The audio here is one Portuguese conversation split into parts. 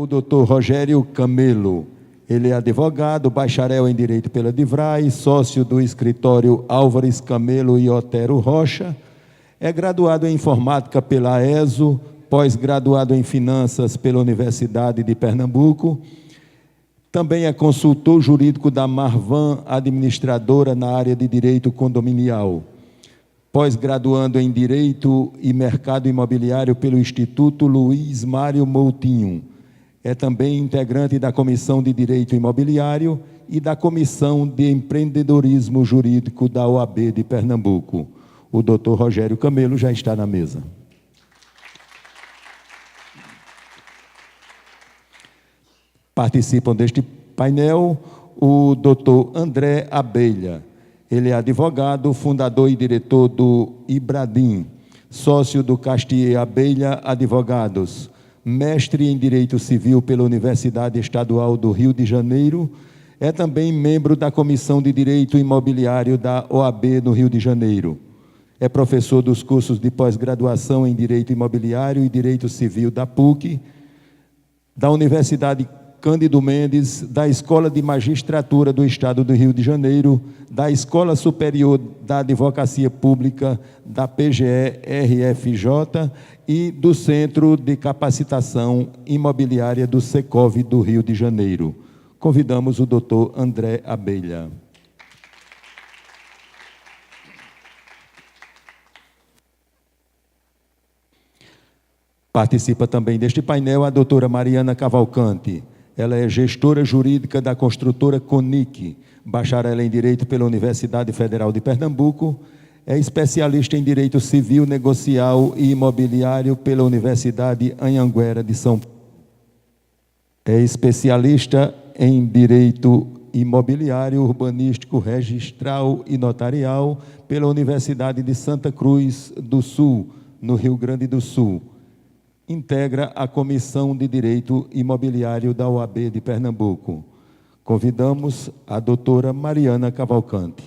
o doutor Rogério Camelo. Ele é advogado, bacharel em Direito pela Divrai, sócio do escritório Álvares Camelo e Otero Rocha. É graduado em Informática pela AESO, pós-graduado em Finanças pela Universidade de Pernambuco. Também é consultor jurídico da Marvan, administradora na área de Direito Condominial. Pós-graduando em Direito e Mercado Imobiliário pelo Instituto Luiz Mário Moutinho. É também integrante da Comissão de Direito Imobiliário e da Comissão de Empreendedorismo Jurídico da OAB de Pernambuco. O doutor Rogério Camelo já está na mesa. Participam deste painel o doutor André Abelha. Ele é advogado, fundador e diretor do Ibradim, sócio do Castier Abelha Advogados, mestre em Direito Civil pela Universidade Estadual do Rio de Janeiro, é também membro da Comissão de Direito Imobiliário da OAB no Rio de Janeiro. É professor dos cursos de pós-graduação em Direito Imobiliário e Direito Civil da PUC, da Universidade Cândido Mendes, da Escola de Magistratura do Estado do Rio de Janeiro, da Escola Superior da Advocacia Pública, da PGE-RFJ e do Centro de Capacitação Imobiliária do Secov do Rio de Janeiro. Convidamos o doutor André Abelha. Participa também deste painel a doutora Mariana Cavalcante. Ela é gestora jurídica da construtora CONIC, bacharel em Direito pela Universidade Federal de Pernambuco, é especialista em Direito Civil, Negocial e Imobiliário pela Universidade Anhanguera de São Paulo. É especialista em Direito Imobiliário, Urbanístico, Registral e Notarial pela Universidade de Santa Cruz do Sul, no Rio Grande do Sul. Integra a Comissão de Direito Imobiliário da OAB de Pernambuco. Convidamos a doutora Mariana Cavalcante.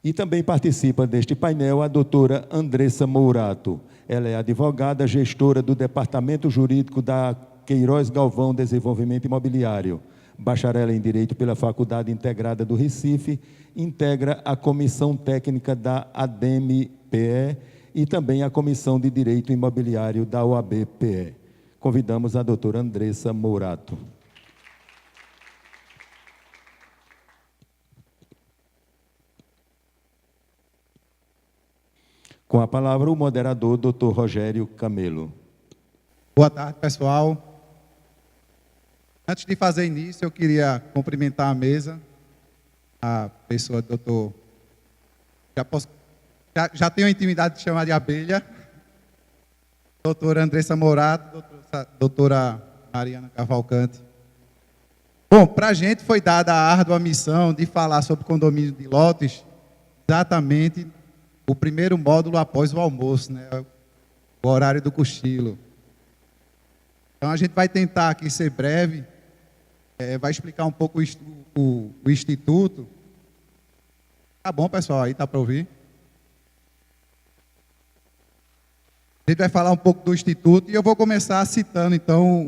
E também participa deste painel a doutora Andressa Mourato. Ela é advogada, gestora do Departamento Jurídico da Queiroz Galvão Desenvolvimento Imobiliário. Bacharel em Direito pela Faculdade Integrada do Recife, integra a Comissão Técnica da ADEME-PE e também a Comissão de Direito Imobiliário da OAB-PE. Convidamos a doutora Andressa Mourato. Com a palavra o moderador, doutor Rogério Camelo. Boa tarde, pessoal. Antes de fazer início, eu queria cumprimentar a mesa, a pessoa do doutor... Já tenho a intimidade de chamar de Abelha. Doutora Andressa Mourato, doutora Mariana Cavalcante. Bom, para a gente foi dada a árdua missão de falar sobre condomínio de lotes, exatamente o primeiro módulo após o almoço, né? O horário do cochilo. Então, a gente vai tentar aqui ser breve, vai explicar um pouco o Instituto. Tá bom, pessoal? Aí tá para ouvir? A gente vai falar um pouco do Instituto e eu vou começar citando, então,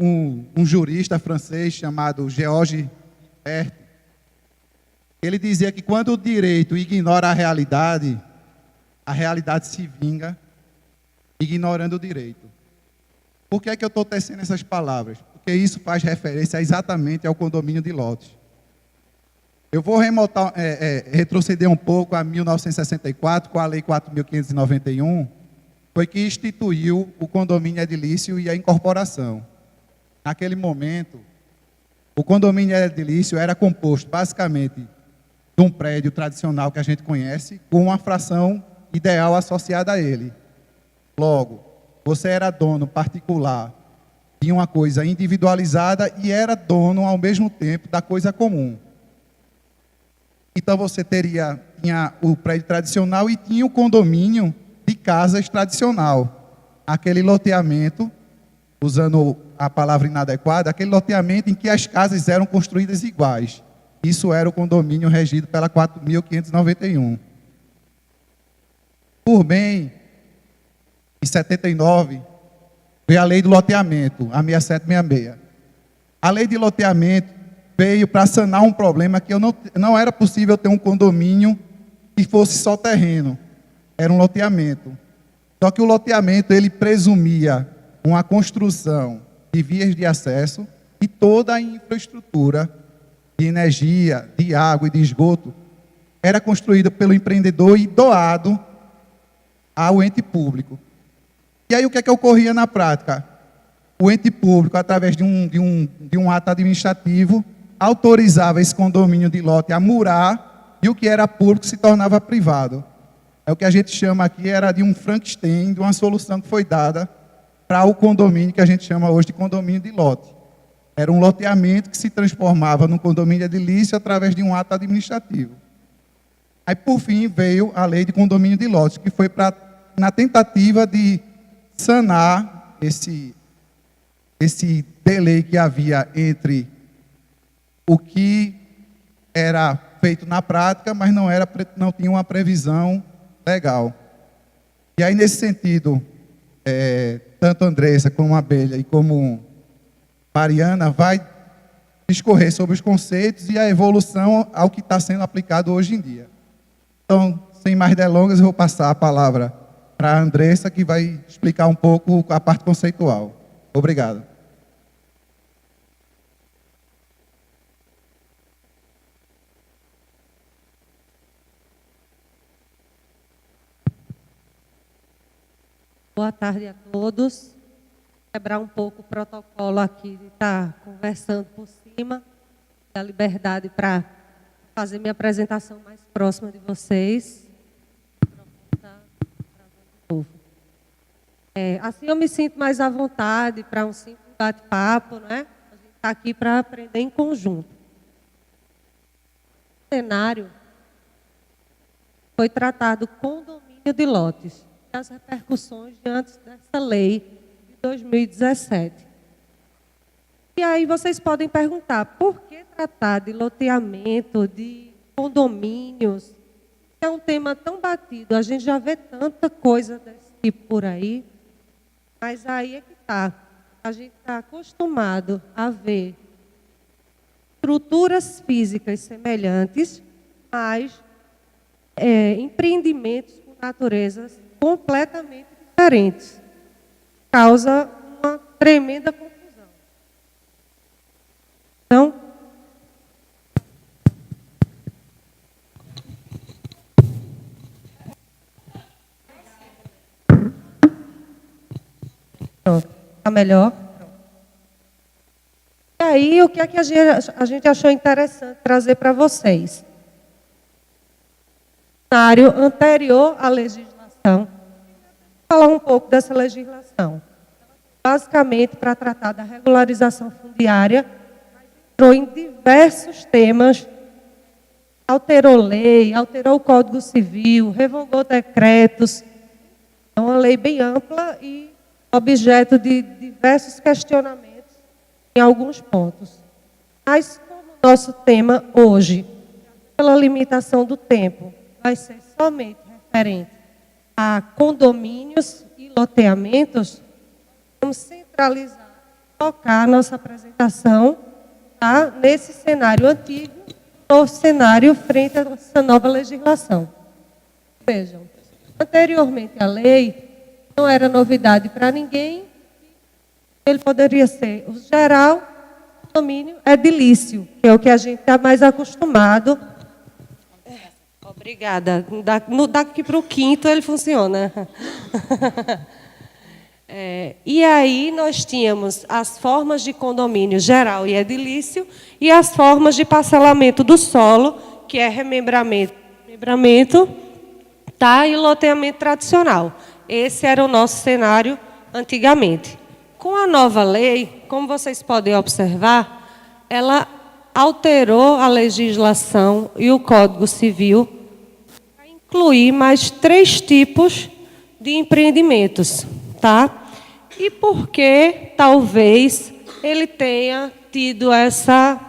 um jurista francês chamado Georges Bert. Ele dizia que quando o direito ignora a realidade se vinga ignorando o direito. Por que é que eu estou tecendo essas palavras? Porque isso faz referência exatamente ao condomínio de lotes. Eu vou retroceder um pouco a 1964, com a Lei 4.591, foi que instituiu o condomínio edilício e a incorporação. Naquele momento, o condomínio edilício era composto basicamente de um prédio tradicional que a gente conhece, com uma fração ideal associada a ele. Logo, você era dono particular de uma coisa individualizada e era dono, ao mesmo tempo, da coisa comum. Então, você tinha o prédio tradicional e tinha o condomínio de casas tradicional. Aquele loteamento, usando a palavra inadequada, aquele loteamento em que as casas eram construídas iguais. Isso era o condomínio regido pela 4.591. por bem, em 79, veio a lei do loteamento, a 6766. A lei de loteamento veio para sanar um problema que não era possível ter um condomínio que fosse só terreno. Era um loteamento. Só que o loteamento, ele presumia uma construção de vias de acesso e toda a infraestrutura de energia, de água e de esgoto era construída pelo empreendedor e doado ao ente público. E aí o que é que ocorria na prática? O ente público, através de um ato administrativo, autorizava esse condomínio de lote a murar e o que era público se tornava privado. É o que a gente chama aqui, era de um Frankenstein, de uma solução que foi dada para o condomínio que a gente chama hoje de condomínio de lote. Era um loteamento que se transformava num condomínio edilício através de um ato administrativo. Aí, por fim, veio a lei de condomínio de lotes, que foi na tentativa de sanar esse delay que havia entre o que era feito na prática, mas não tinha uma previsão legal. E aí, nesse sentido, tanto Andressa como Abelha e como Mariana vai discorrer sobre os conceitos e a evolução ao que está sendo aplicado hoje em dia. Então, sem mais delongas, eu vou passar a palavra para a Andressa, que vai explicar um pouco a parte conceitual. Obrigado. Boa tarde a todos. Quebrar um pouco o protocolo aqui de estar conversando por cima, da liberdade para fazer minha apresentação mais próxima de vocês. Assim eu me sinto mais à vontade para um simples bate-papo, né? A gente está aqui para aprender em conjunto. O cenário foi tratado condomínio de lotes, as repercussões diante dessa lei de 2017. E aí vocês podem perguntar, por que tratar de loteamento, de condomínios? É um tema tão batido, a gente já vê tanta coisa desse tipo por aí, mas aí é que está. A gente está acostumado a ver estruturas físicas semelhantes, mas empreendimentos com naturezas completamente diferentes. Causa uma tremenda confusão. Então, pronto, está melhor? E aí, o que é que a gente achou interessante trazer para vocês? No cenário anterior à legislação, vou falar um pouco dessa legislação. Basicamente, para tratar da regularização fundiária, entrou em diversos temas, alterou lei, alterou o Código Civil, revogou decretos. É uma lei bem ampla e objeto de diversos questionamentos em alguns pontos. Mas, como o nosso tema hoje, pela limitação do tempo, vai ser somente referente a condomínios e loteamentos, vamos centralizar, focar a nossa apresentação nesse cenário antigo, novo cenário frente a essa nova legislação. Vejam, anteriormente a lei não era novidade para ninguém, ele poderia ser o geral, condomínio edilício, que é o que a gente está mais acostumado. Obrigada. Daqui para o quinto ele funciona. E aí nós tínhamos as formas de condomínio geral e edilício e as formas de parcelamento do solo, que é remembramento, e loteamento tradicional. Esse era o nosso cenário antigamente. Com a nova lei, como vocês podem observar, ela alterou a legislação e o Código Civil para incluir mais 3 tipos de empreendimentos, tá? E por que, talvez, ele tenha tido essa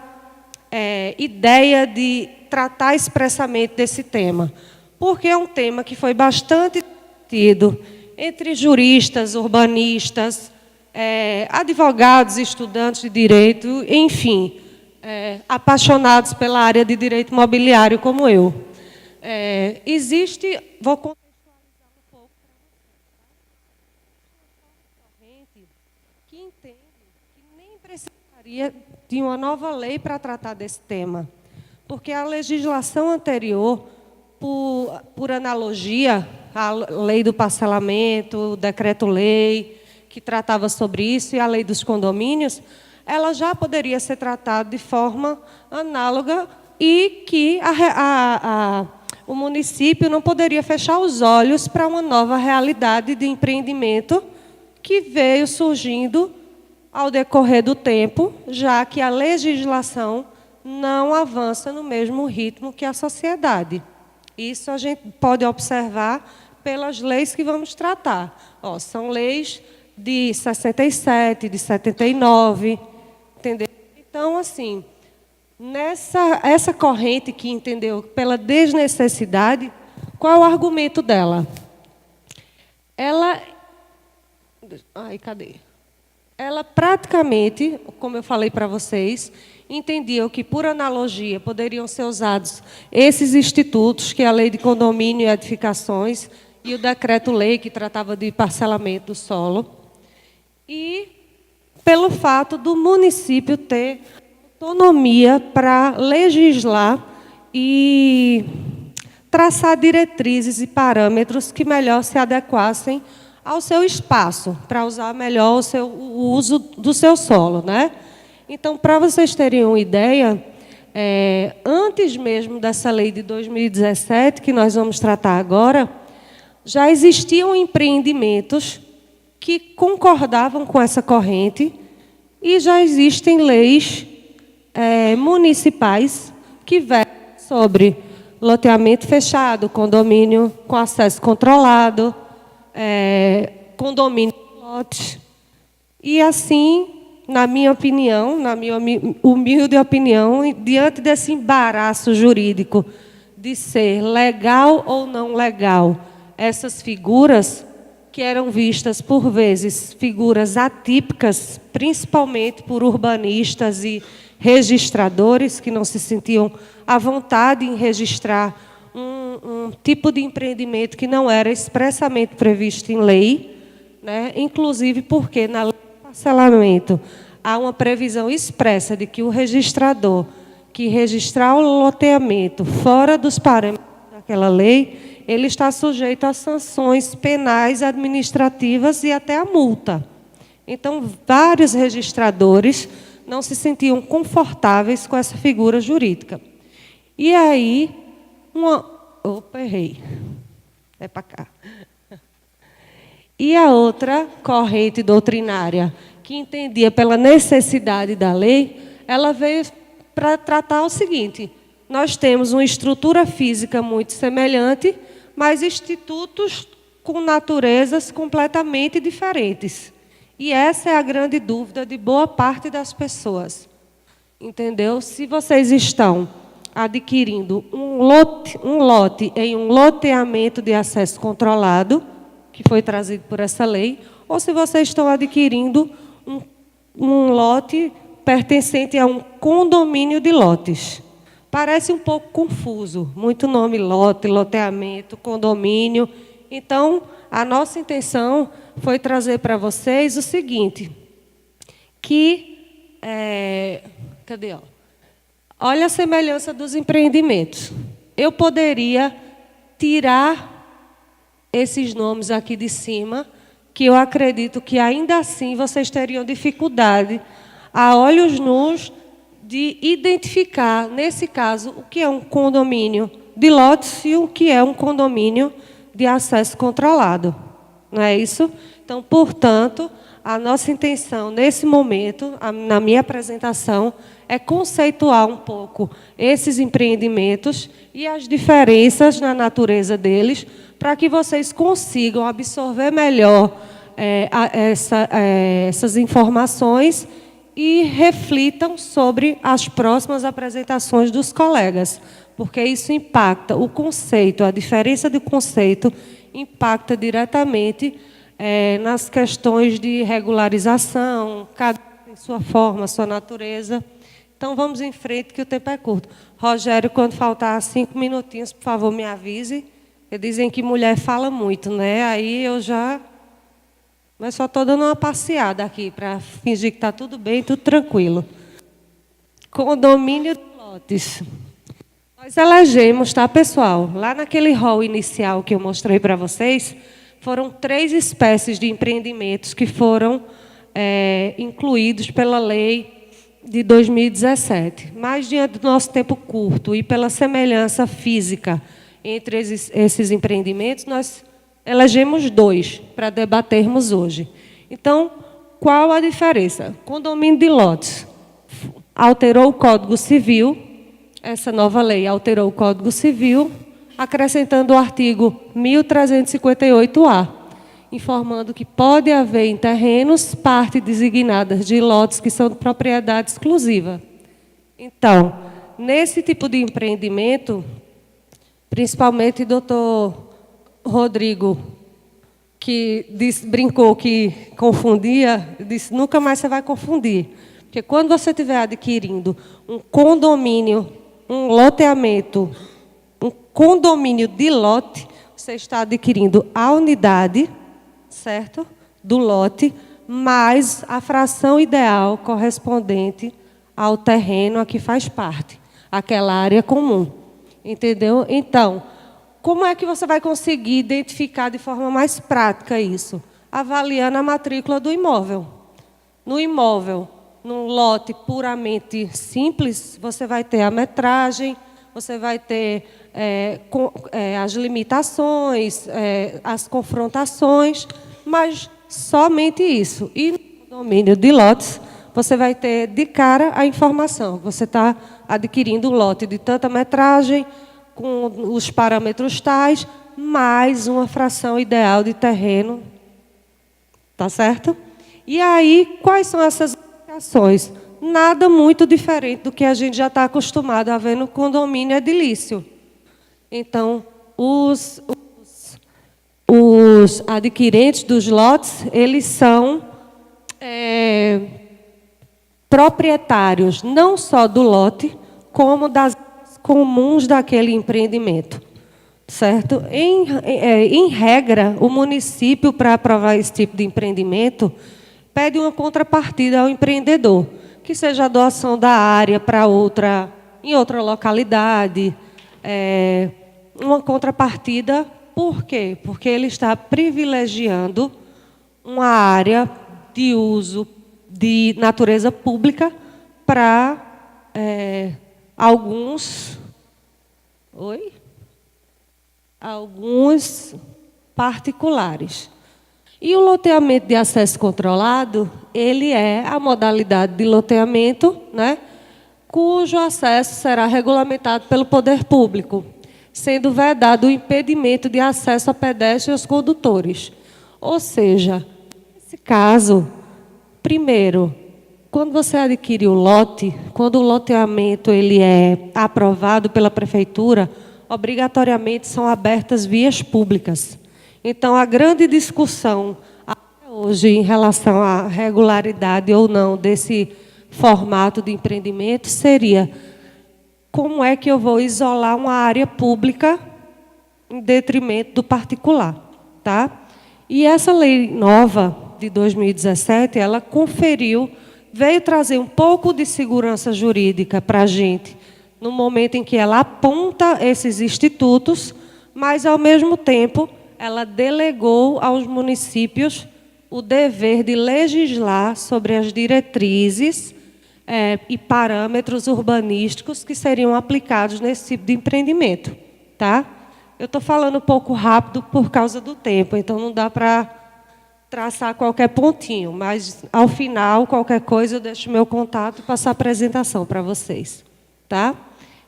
ideia de tratar expressamente desse tema? Porque é um tema que foi bastante discutido entre juristas, urbanistas, advogados, estudantes de direito, enfim, apaixonados pela área de direito imobiliário como eu. Vou contextualizar um pouco para vocês, que entende que nem precisaria de uma nova lei para tratar desse tema, porque a legislação anterior, por analogia, a lei do parcelamento, o decreto-lei, que tratava sobre isso, e a lei dos condomínios, ela já poderia ser tratada de forma análoga e que o município não poderia fechar os olhos para uma nova realidade de empreendimento que veio surgindo ao decorrer do tempo, já que a legislação não avança no mesmo ritmo que a sociedade. Isso a gente pode observar pelas leis que vamos tratar. São leis de 67, de 79, entendeu? Então, assim, essa corrente que entendeu pela desnecessidade, qual é o argumento dela? Ela praticamente, como eu falei para vocês, entendiam que, por analogia, poderiam ser usados esses institutos, que é a lei de condomínio e edificações, e o decreto-lei, que tratava de parcelamento do solo, e pelo fato do município ter autonomia para legislar e traçar diretrizes e parâmetros que melhor se adequassem ao seu espaço, para usar melhor o uso do seu solo, né? Então, para vocês terem uma ideia, antes mesmo dessa lei de 2017, que nós vamos tratar agora, já existiam empreendimentos que concordavam com essa corrente e já existem leis municipais que versam sobre loteamento fechado, condomínio com acesso controlado, condomínio de lotes. E assim, na minha opinião, na minha humilde opinião, diante desse embaraço jurídico de ser legal ou não legal, essas figuras que eram vistas, por vezes, figuras atípicas, principalmente por urbanistas e registradores que não se sentiam à vontade em registrar um tipo de empreendimento que não era expressamente previsto em lei, né? Inclusive porque na lei do parcelamento há uma previsão expressa de que o registrador que registrar o loteamento fora dos parâmetros daquela lei, ele está sujeito a sanções penais, administrativas e até a multa. Então, vários registradores não se sentiam confortáveis com essa figura jurídica. E aí, errei. É para cá. E a outra corrente doutrinária, que entendia pela necessidade da lei, ela veio para tratar o seguinte: nós temos uma estrutura física muito semelhante, mas institutos com naturezas completamente diferentes. E essa é a grande dúvida de boa parte das pessoas. Entendeu? Se vocês estão adquirindo um lote em um loteamento de acesso controlado, que foi trazido por essa lei, ou se vocês estão adquirindo um lote pertencente a um condomínio de lotes. Parece um pouco confuso, muito nome lote, loteamento, condomínio. Então, a nossa intenção foi trazer para vocês o seguinte, que, olha a semelhança dos empreendimentos. Eu poderia tirar esses nomes aqui de cima, que eu acredito que ainda assim vocês teriam dificuldade, a olhos nus, de identificar, nesse caso, o que é um condomínio de lotes e o que é um condomínio de acesso controlado. Não é isso? Então, portanto, a nossa intenção, nesse momento, na minha apresentação, é conceituar um pouco esses empreendimentos e as diferenças na natureza deles, para que vocês consigam absorver melhor essas informações e reflitam sobre as próximas apresentações dos colegas, porque isso impacta o conceito, a diferença de conceito impacta diretamente nas questões de regularização, cada um tem sua forma, sua natureza. Então, vamos em frente, que o tempo é curto. Rogério, quando faltar 5 minutinhos, por favor, me avise. Dizem que mulher fala muito, né? Aí eu já... Mas só estou dando uma passeada aqui, para fingir que está tudo bem, tudo tranquilo. Condomínio de lotes. Nós elegemos, tá, pessoal? Lá naquele rol inicial que eu mostrei para vocês, foram 3 espécies de empreendimentos que foram incluídos pela lei de 2017. Mas, diante do nosso tempo curto e pela semelhança física entre esses empreendimentos, nós elegemos 2 para debatermos hoje. Então, qual a diferença? Condomínio de lotes alterou o Código Civil, essa nova lei alterou o Código Civil, acrescentando o artigo 1358-A, informando que pode haver em terrenos partes designadas de lotes que são de propriedade exclusiva. Então, nesse tipo de empreendimento, principalmente o doutor Rodrigo, que brincou que confundia, disse, nunca mais você vai confundir. Porque quando você estiver adquirindo um condomínio, um loteamento, um condomínio de lote, você está adquirindo a unidade, certo? Do lote, mais a fração ideal correspondente ao terreno a que faz parte, aquela área comum. Entendeu? Então, como é que você vai conseguir identificar de forma mais prática isso? Avaliando a matrícula do imóvel. No imóvel, num lote puramente simples, você vai ter a metragem, você vai ter as limitações, as confrontações, mas somente isso. E no condomínio de lotes, você vai ter de cara a informação. Você está adquirindo um lote de tanta metragem, com os parâmetros tais, mais uma fração ideal de terreno. Tá certo? E aí, quais são essas aplicações? Nada muito diferente do que a gente já está acostumado a ver no condomínio edilício. Então, os adquirentes dos lotes, eles são proprietários não só do lote, como das comuns daquele empreendimento. Certo? Em regra, o município, para aprovar esse tipo de empreendimento, pede uma contrapartida ao empreendedor, que seja a doação da área para em outra localidade, uma contrapartida. Por quê? Porque ele está privilegiando uma área de uso de natureza pública para alguns particulares. E o loteamento de acesso controlado, ele é a modalidade de loteamento, né, cujo acesso será regulamentado pelo poder público, sendo vedado o impedimento de acesso a pedestres e aos condutores. Ou seja, nesse caso, primeiro, quando você adquire o lote, quando o loteamento ele é aprovado pela prefeitura, obrigatoriamente são abertas vias públicas. Então, a grande discussão até hoje em relação à regularidade ou não desse formato de empreendimento seria: como é que eu vou isolar uma área pública em detrimento do particular? Tá? E essa lei nova de 2017, ela veio trazer um pouco de segurança jurídica para a gente, no momento em que ela aponta esses institutos, mas, ao mesmo tempo, ela delegou aos municípios o dever de legislar sobre as diretrizes e parâmetros urbanísticos que seriam aplicados nesse tipo de empreendimento. Tá? Eu estou falando um pouco rápido por causa do tempo, então não dá para traçar qualquer pontinho, mas, ao final, qualquer coisa, eu deixo meu contato e passo a apresentação para vocês. Tá?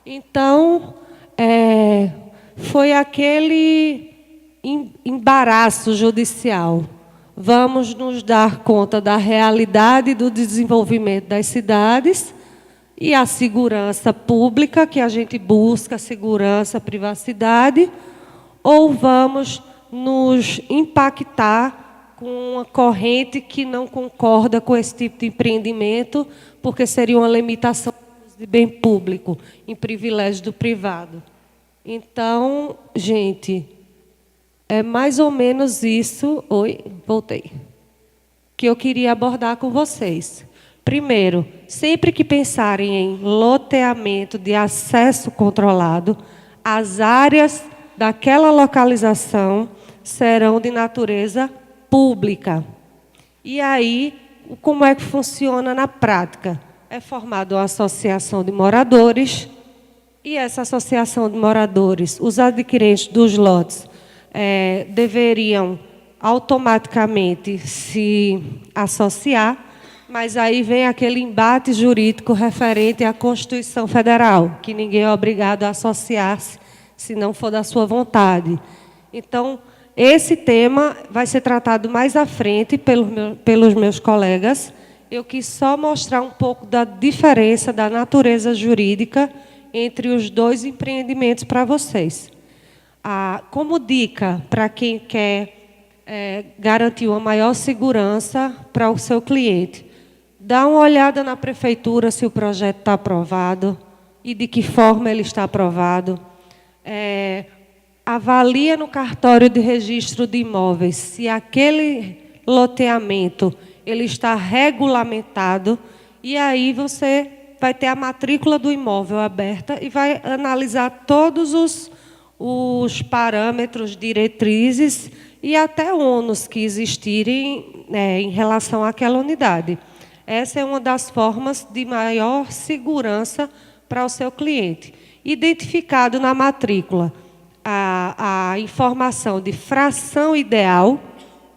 Então, foi aquele embaraço judicial. Vamos nos dar conta da realidade do desenvolvimento das cidades e a segurança pública, que a gente busca, segurança, privacidade, ou vamos nos impactar com uma corrente que não concorda com esse tipo de empreendimento, porque seria uma limitação de bem público, em privilégio do privado. Então, gente, é mais ou menos isso... Oi, voltei. Que eu queria abordar com vocês. Primeiro, sempre que pensarem em loteamento de acesso controlado, as áreas daquela localização serão de natureza pública. E aí, como é que funciona na prática? É formada uma associação de moradores, e essa associação de moradores, os adquirentes dos lotes, deveriam automaticamente se associar, mas aí vem aquele embate jurídico referente à Constituição Federal, que ninguém é obrigado a associar-se se não for da sua vontade. Então, esse tema vai ser tratado mais à frente pelos meus colegas. Eu quis só mostrar um pouco da diferença da natureza jurídica entre os dois empreendimentos para vocês. Como dica para quem quer garantir uma maior segurança para o seu cliente, dá uma olhada na prefeitura se o projeto está aprovado e de que forma ele está aprovado. Avalia no cartório de registro de imóveis se aquele loteamento ele está regulamentado, e aí você vai ter a matrícula do imóvel aberta e vai analisar todos os parâmetros, diretrizes e até ônus que existirem em relação àquela unidade. Essa é uma das formas de maior segurança para o seu cliente. Identificado na matrícula a informação de fração ideal,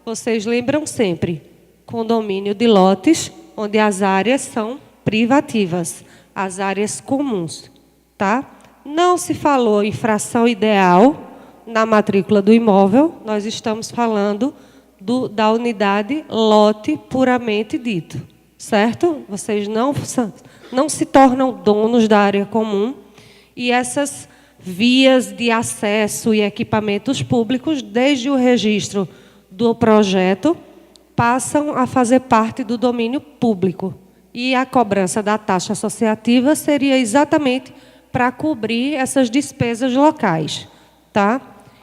vocês lembram sempre, condomínio de lotes, onde as áreas são privativas, as áreas comuns, tá? Não se falou em fração ideal na matrícula do imóvel, nós estamos falando da unidade lote puramente dito, certo? Vocês não se tornam donos da área comum, e essas vias de acesso e equipamentos públicos, desde o registro do projeto, passam a fazer parte do domínio público. E a cobrança da taxa associativa seria exatamente para cobrir essas despesas locais, tá?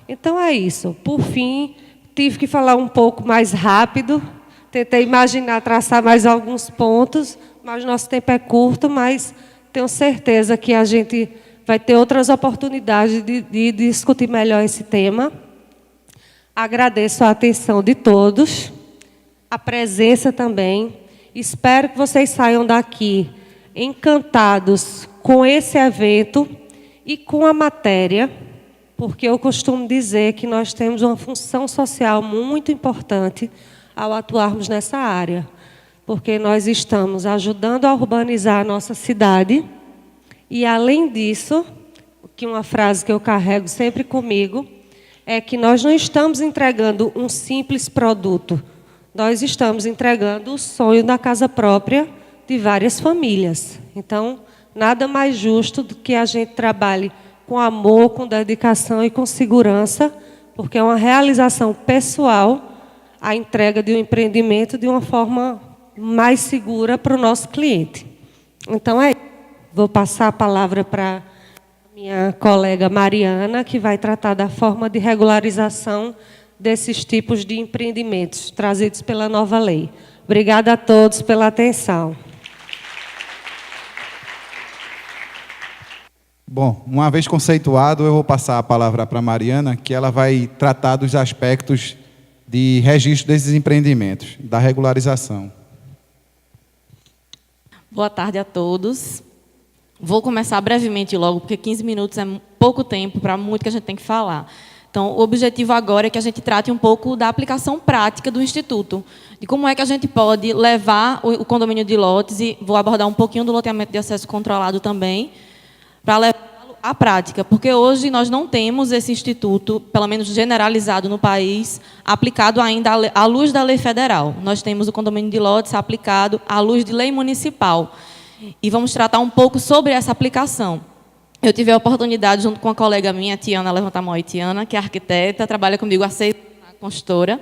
Então, é isso. Por fim, tive que falar um pouco mais rápido, tentei imaginar, traçar mais alguns pontos, mas nosso tempo é curto, mas tenho certeza que a gente vai ter outras oportunidades de discutir melhor esse tema. Agradeço a atenção de todos, a presença também. Espero que vocês saiam daqui encantados com esse evento e com a matéria, porque eu costumo dizer que nós temos uma função social muito importante ao atuarmos nessa área, porque nós estamos ajudando a urbanizar a nossa cidade e, além disso, que uma frase que eu carrego sempre comigo, é que nós não estamos entregando um simples produto, nós estamos entregando o sonho da casa própria de várias famílias. Então, nada mais justo do que a gente trabalhe com amor, com dedicação e com segurança, porque é uma realização pessoal a entrega de um empreendimento de uma forma mais segura para o nosso cliente. Então, vou passar a palavra para minha colega Mariana, que vai tratar da forma de regularização desses tipos de empreendimentos trazidos pela nova lei. Obrigada a todos pela atenção. Bom, uma vez conceituado, eu vou passar a palavra para a Mariana, que ela vai tratar dos aspectos de registro desses empreendimentos, da regularização. Boa tarde a todos. Vou começar brevemente logo, porque 15 minutos é pouco tempo para muito que a gente tem que falar. Então, o objetivo agora é que a gente trate um pouco da aplicação prática do Instituto, de como é que a gente pode levar o condomínio de lotes, e vou abordar um pouquinho do loteamento de acesso controlado também, para levá-lo à prática, porque hoje nós não temos esse instituto, pelo menos generalizado no país, aplicado ainda à luz da lei federal. Nós temos o condomínio de lotes aplicado à luz de lei municipal. E vamos tratar um pouco sobre essa aplicação. eu tive a oportunidade, junto com uma colega minha, Tiana, levanta a mão aí, Tiana, que é arquiteta, trabalha comigo há 6 anos na consultora.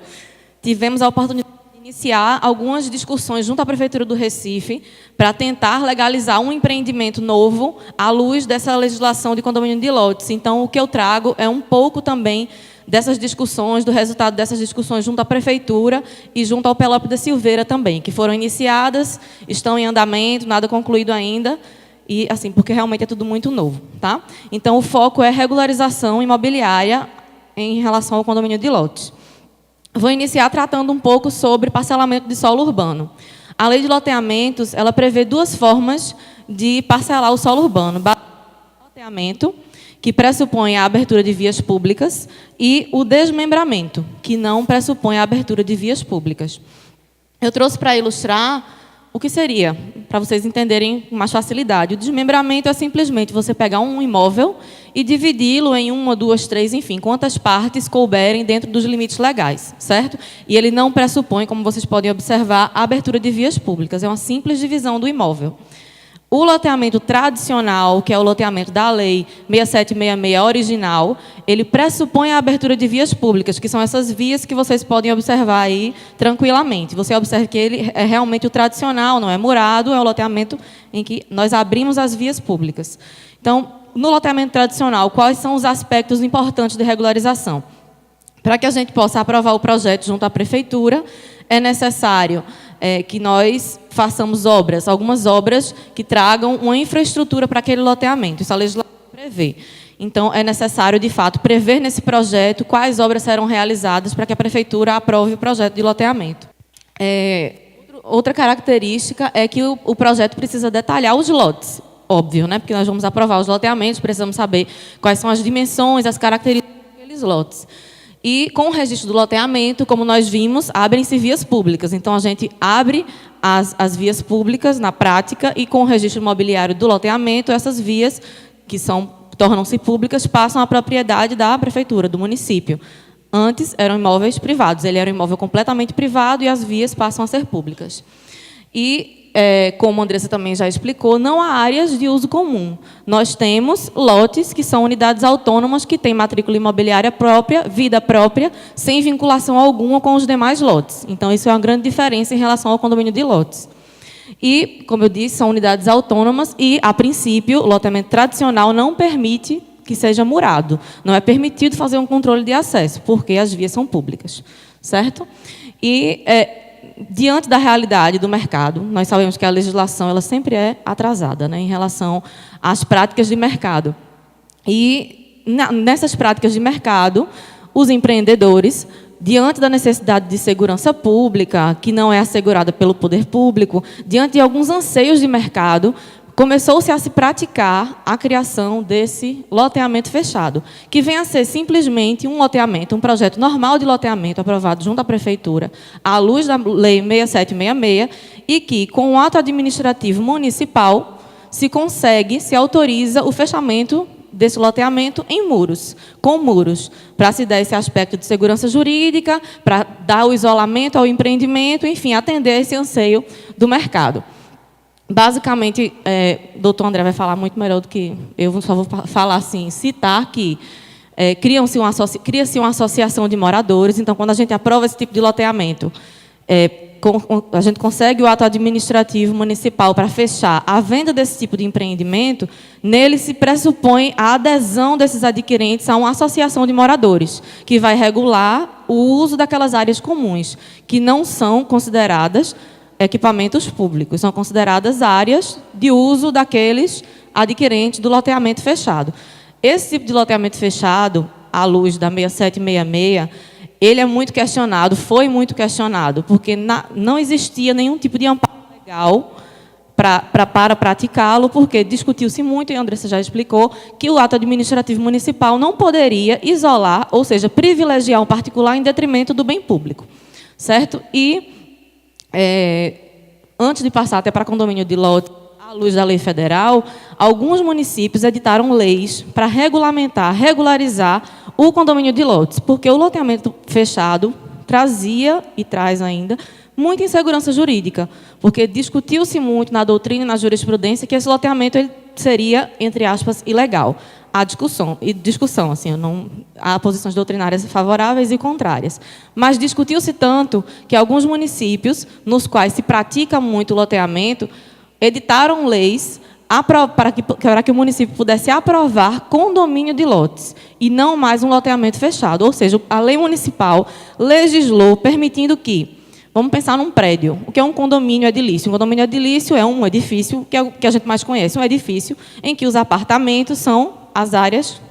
Tivemos a oportunidade de iniciar algumas discussões junto à Prefeitura do Recife para tentar legalizar um empreendimento novo à luz dessa legislação de condomínio de lotes. Então, o que eu trago é um pouco também dessas discussões, do resultado dessas discussões junto à Prefeitura e junto ao Pelópio da Silveira também, que foram iniciadas, estão em andamento, nada concluído ainda, e assim, porque realmente é tudo muito novo, tá? Então, o foco é regularização imobiliária em relação ao condomínio de lotes. Vou iniciar tratando um pouco sobre parcelamento de solo urbano. A lei de loteamentos, ela prevê 2 formas de parcelar o solo urbano. Loteamento, que pressupõe a abertura de vias públicas, e o desmembramento, que não pressupõe a abertura de vias públicas. Eu trouxe para ilustrar o que seria, para vocês entenderem com mais facilidade. O desmembramento é simplesmente você pegar um imóvel e dividi-lo em 1, 2, 3, enfim, quantas partes couberem dentro dos limites legais, certo? E ele não pressupõe, como vocês podem observar, a abertura de vias públicas. É uma simples divisão do imóvel. O loteamento tradicional, que é o loteamento da lei 6766 original, ele pressupõe a abertura de vias públicas, que são essas vias que vocês podem observar aí tranquilamente. Você observa que ele é realmente o tradicional, não é murado, é o loteamento em que nós abrimos as vias públicas. Então, no loteamento tradicional, quais são os aspectos importantes de regularização? Para que a gente possa aprovar o projeto junto à Prefeitura, é necessário que nós façamos obras, algumas obras que tragam uma infraestrutura para aquele loteamento. Isso a legislação prevê. Então, é necessário, de fato, prever nesse projeto quais obras serão realizadas para que a Prefeitura aprove o projeto de loteamento. Outra característica é que o projeto precisa detalhar os lotes. Óbvio, né? Porque nós vamos aprovar os loteamentos, precisamos saber quais são as dimensões, as características daqueles lotes. E, com o registro do loteamento, como nós vimos, abrem-se vias públicas. Então, a gente abre as vias públicas na prática e, com o registro imobiliário do loteamento, essas vias, que tornam-se públicas, passam à propriedade da Prefeitura, do município. Antes, eram imóveis privados. Ele era um imóvel completamente privado e as vias passam a ser públicas. E, como a Andressa também já explicou, não há áreas de uso comum. Nós temos lotes que são unidades autônomas que têm matrícula imobiliária própria, vida própria, sem vinculação alguma com os demais lotes. Então, isso é uma grande diferença em relação ao condomínio de lotes. E, como eu disse, são unidades autônomas e, a princípio, o loteamento tradicional não permite que seja murado. Não é permitido fazer um controle de acesso, porque as vias são públicas, certo? E, diante da realidade do mercado, nós sabemos que a legislação ela sempre é atrasada, né, em relação às práticas de mercado. E, nessas práticas de mercado, os empreendedores, diante da necessidade de segurança pública, que não é assegurada pelo poder público, diante de alguns anseios de mercado, começou-se a se praticar a criação desse loteamento fechado, que vem a ser simplesmente um loteamento, um projeto normal de loteamento aprovado junto à Prefeitura, à luz da Lei 6766, e que, com o ato administrativo municipal, se autoriza o fechamento desse loteamento em muros, com muros, para se dar esse aspecto de segurança jurídica, para dar o isolamento ao empreendimento, enfim, atender esse anseio do mercado. Basicamente, o doutor André vai falar muito melhor do que eu, só vou falar assim, citar que cria-se uma associação de moradores. Então, quando a gente aprova esse tipo de loteamento, a gente consegue o ato administrativo municipal para fechar a venda desse tipo de empreendimento. Nele se pressupõe a adesão desses adquirentes a uma associação de moradores, que vai regular o uso daquelas áreas comuns, que não são consideradas equipamentos públicos, são consideradas áreas de uso daqueles adquirentes do loteamento fechado. Esse tipo de loteamento fechado, à luz da 6766, ele é muito questionado, foi muito questionado, porque não existia nenhum tipo de amparo legal para praticá-lo, porque discutiu-se muito, e a Andressa já explicou, que o ato administrativo municipal não poderia isolar, ou seja, privilegiar um particular em detrimento do bem público, certo? E antes de passar até para condomínio de lote, à luz da lei federal, alguns municípios editaram leis para regularizar o condomínio de lotes, porque o loteamento fechado trazia, e traz ainda, muita insegurança jurídica, porque discutiu-se muito na doutrina e na jurisprudência que esse loteamento ele seria, entre aspas, ilegal. Há discussão assim, há posições doutrinárias favoráveis e contrárias. Mas discutiu-se tanto que alguns municípios, nos quais se pratica muito o loteamento, editaram leis para que o município pudesse aprovar condomínio de lotes, e não mais um loteamento fechado. Ou seja, a lei municipal legislou permitindo que, vamos pensar num prédio, o que é um condomínio edilício? Um condomínio edilício é um edifício, que é o que a gente mais conhece, um edifício em que os apartamentos são as áreas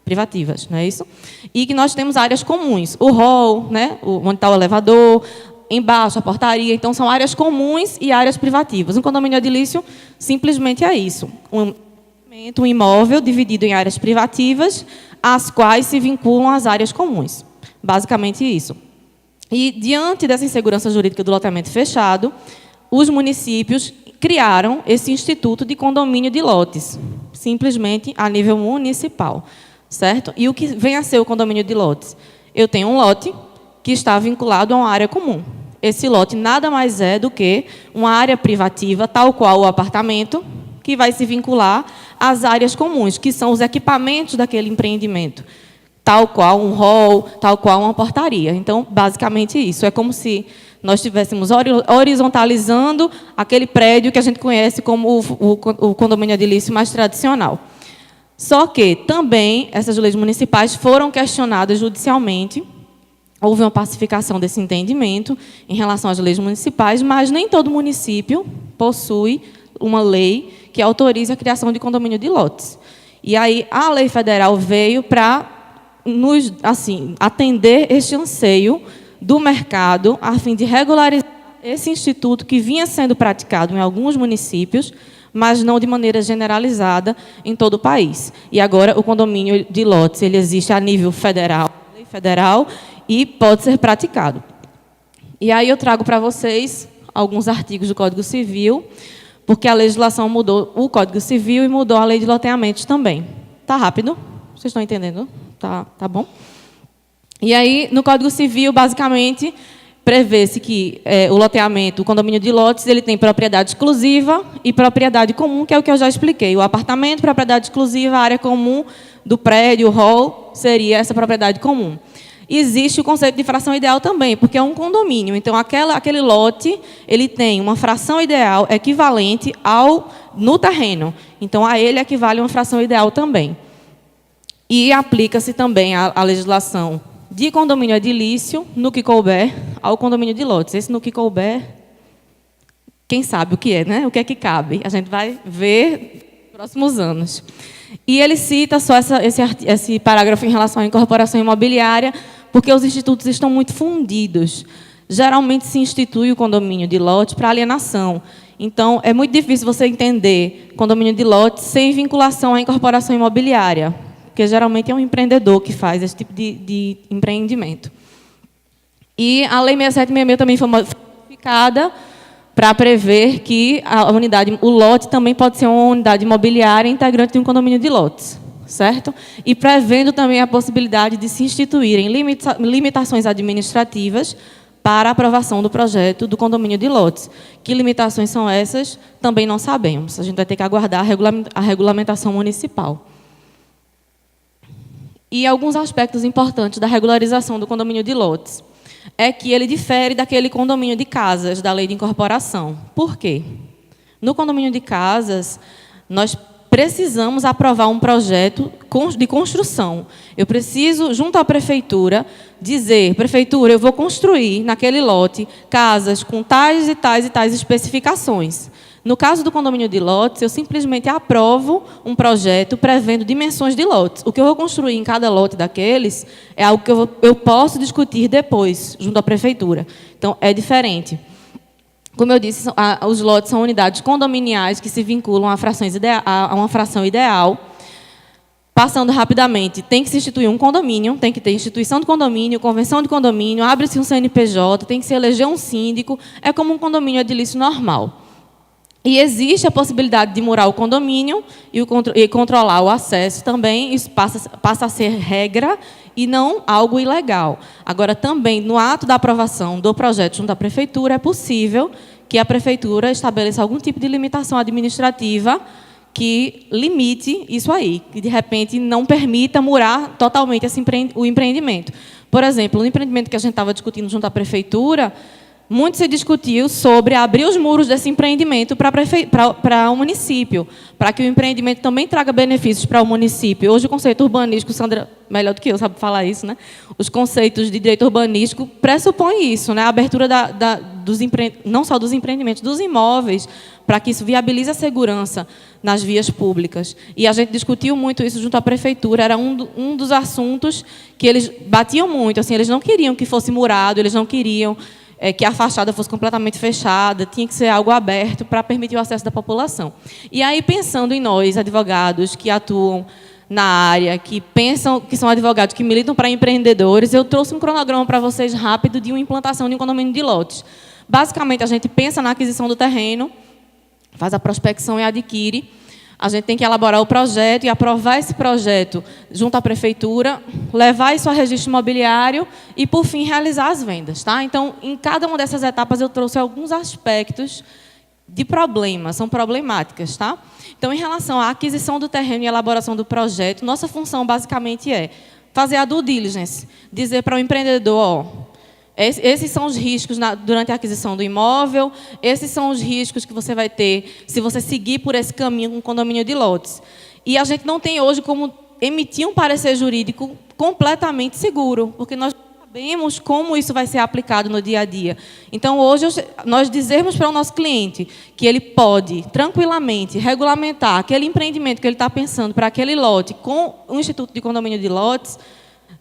privativas, não é isso? E que nós temos áreas comuns, o hall, né, onde está o elevador, embaixo a portaria, então são áreas comuns e áreas privativas. Um condomínio edilício simplesmente é isso, um imóvel dividido em áreas privativas, às quais se vinculam as áreas comuns. Basicamente isso. E, diante dessa insegurança jurídica do loteamento fechado, os municípios criaram esse instituto de condomínio de lotes, simplesmente a nível municipal, certo? E o que vem a ser o condomínio de lotes? Eu tenho um lote que está vinculado a uma área comum. Esse lote nada mais é do que uma área privativa, tal qual o apartamento, que vai se vincular às áreas comuns, que são os equipamentos daquele empreendimento, tal qual um hall, tal qual uma portaria. Então, basicamente isso. É como se nós estivéssemos horizontalizando aquele prédio que a gente conhece como o condomínio edilício mais tradicional. Só que, também, essas leis municipais foram questionadas judicialmente. Houve uma pacificação desse entendimento em relação às leis municipais, mas nem todo município possui uma lei que autorize a criação de condomínio de lotes. E aí a lei federal veio para atender este anseio do mercado, a fim de regularizar esse instituto que vinha sendo praticado em alguns municípios, mas não de maneira generalizada em todo o país. E agora o condomínio de lotes ele existe a nível federal, lei federal, e pode ser praticado. E aí eu trago para vocês alguns artigos do Código Civil, porque a legislação mudou o Código Civil e mudou a lei de loteamentos também. Tá rápido? Vocês estão entendendo? Tá bom? E aí, no Código Civil, basicamente, prevê-se que o loteamento, o condomínio de lotes, ele tem propriedade exclusiva e propriedade comum, que é o que eu já expliquei. O apartamento, propriedade exclusiva, a área comum do prédio, o hall, seria essa propriedade comum. Existe o conceito de fração ideal também, porque é um condomínio. Então, aquele lote ele tem uma fração ideal equivalente no terreno. Então, a ele equivale uma fração ideal também. E aplica-se também a legislação de condomínio edilício, no que couber, ao condomínio de lotes. Esse no que couber, quem sabe o que é, né? O que é que cabe? A gente vai ver nos próximos anos. E ele cita só esse parágrafo em relação à incorporação imobiliária, porque os institutos estão muito fundidos. Geralmente se institui o condomínio de lote para alienação. Então, é muito difícil você entender condomínio de lote sem vinculação à incorporação imobiliária, porque geralmente é um empreendedor que faz esse tipo de empreendimento. E a Lei 6766 também foi modificada para prever que o lote também pode ser uma unidade imobiliária integrante de um condomínio de lotes, certo? E prevendo também a possibilidade de se instituírem limitações administrativas para a aprovação do projeto do condomínio de lotes. Que limitações são essas? Também não sabemos. A gente vai ter que aguardar a regulamentação municipal. E alguns aspectos importantes da regularização do condomínio de lotes é que ele difere daquele condomínio de casas da lei de incorporação. Por quê? No condomínio de casas, nós precisamos aprovar um projeto de construção. Eu preciso, junto à prefeitura, dizer, prefeitura, eu vou construir naquele lote casas com tais e tais e tais especificações. No caso do condomínio de lotes, eu simplesmente aprovo um projeto prevendo dimensões de lotes. O que eu vou construir em cada lote daqueles é algo que eu posso discutir depois, junto à prefeitura. Então, é diferente. Como eu disse, os lotes são unidades condominiais que se vinculam a uma fração ideal. Passando rapidamente, tem que se instituir um condomínio, tem que ter instituição de condomínio, convenção de condomínio, abre-se um CNPJ, tem que se eleger um síndico, é como um condomínio edilício normal. E existe a possibilidade de murar o condomínio e controlar o acesso também, isso passa a ser regra e não algo ilegal. Agora, também, no ato da aprovação do projeto junto à prefeitura, é possível que a prefeitura estabeleça algum tipo de limitação administrativa que limite isso aí, que de repente não permita murar totalmente o empreendimento. Por exemplo, no empreendimento que a gente estava discutindo junto à prefeitura, muito se discutiu sobre abrir os muros desse empreendimento para o município, para que o empreendimento também traga benefícios para o município. Hoje o conceito urbanístico, Sandra, melhor do que eu, sabe falar isso, né? Os conceitos de direito urbanístico pressupõem isso, né? A abertura não só dos empreendimentos, dos imóveis, para que isso viabilize a segurança nas vias públicas. E a gente discutiu muito isso junto à prefeitura, era um dos assuntos que eles batiam muito, assim, eles não queriam que fosse murado, eles não queriam que a fachada fosse completamente fechada, tinha que ser algo aberto para permitir o acesso da população. E aí, pensando em nós, advogados que atuam na área, que pensam que são advogados que militam para empreendedores, eu trouxe um cronograma para vocês rápido de uma implantação de um condomínio de lotes. Basicamente, a gente pensa na aquisição do terreno, faz a prospecção e adquire. A gente tem que elaborar o projeto e aprovar esse projeto junto à prefeitura, levar isso a registro imobiliário e, por fim, realizar as vendas. Tá? Então, em cada uma dessas etapas, eu trouxe alguns aspectos de problemas, são problemáticas. Tá? Então, em relação à aquisição do terreno e elaboração do projeto, nossa função, basicamente, é fazer a due diligence, dizer para o empreendedor, ó, esses são os riscos durante a aquisição do imóvel, esses são os riscos que você vai ter se você seguir por esse caminho com um condomínio de lotes. E a gente não tem hoje como emitir um parecer jurídico completamente seguro, porque nós não sabemos como isso vai ser aplicado no dia a dia. Então, hoje, nós dizermos para o nosso cliente que ele pode, tranquilamente, regulamentar aquele empreendimento que ele está pensando para aquele lote com o Instituto de Condomínio de Lotes,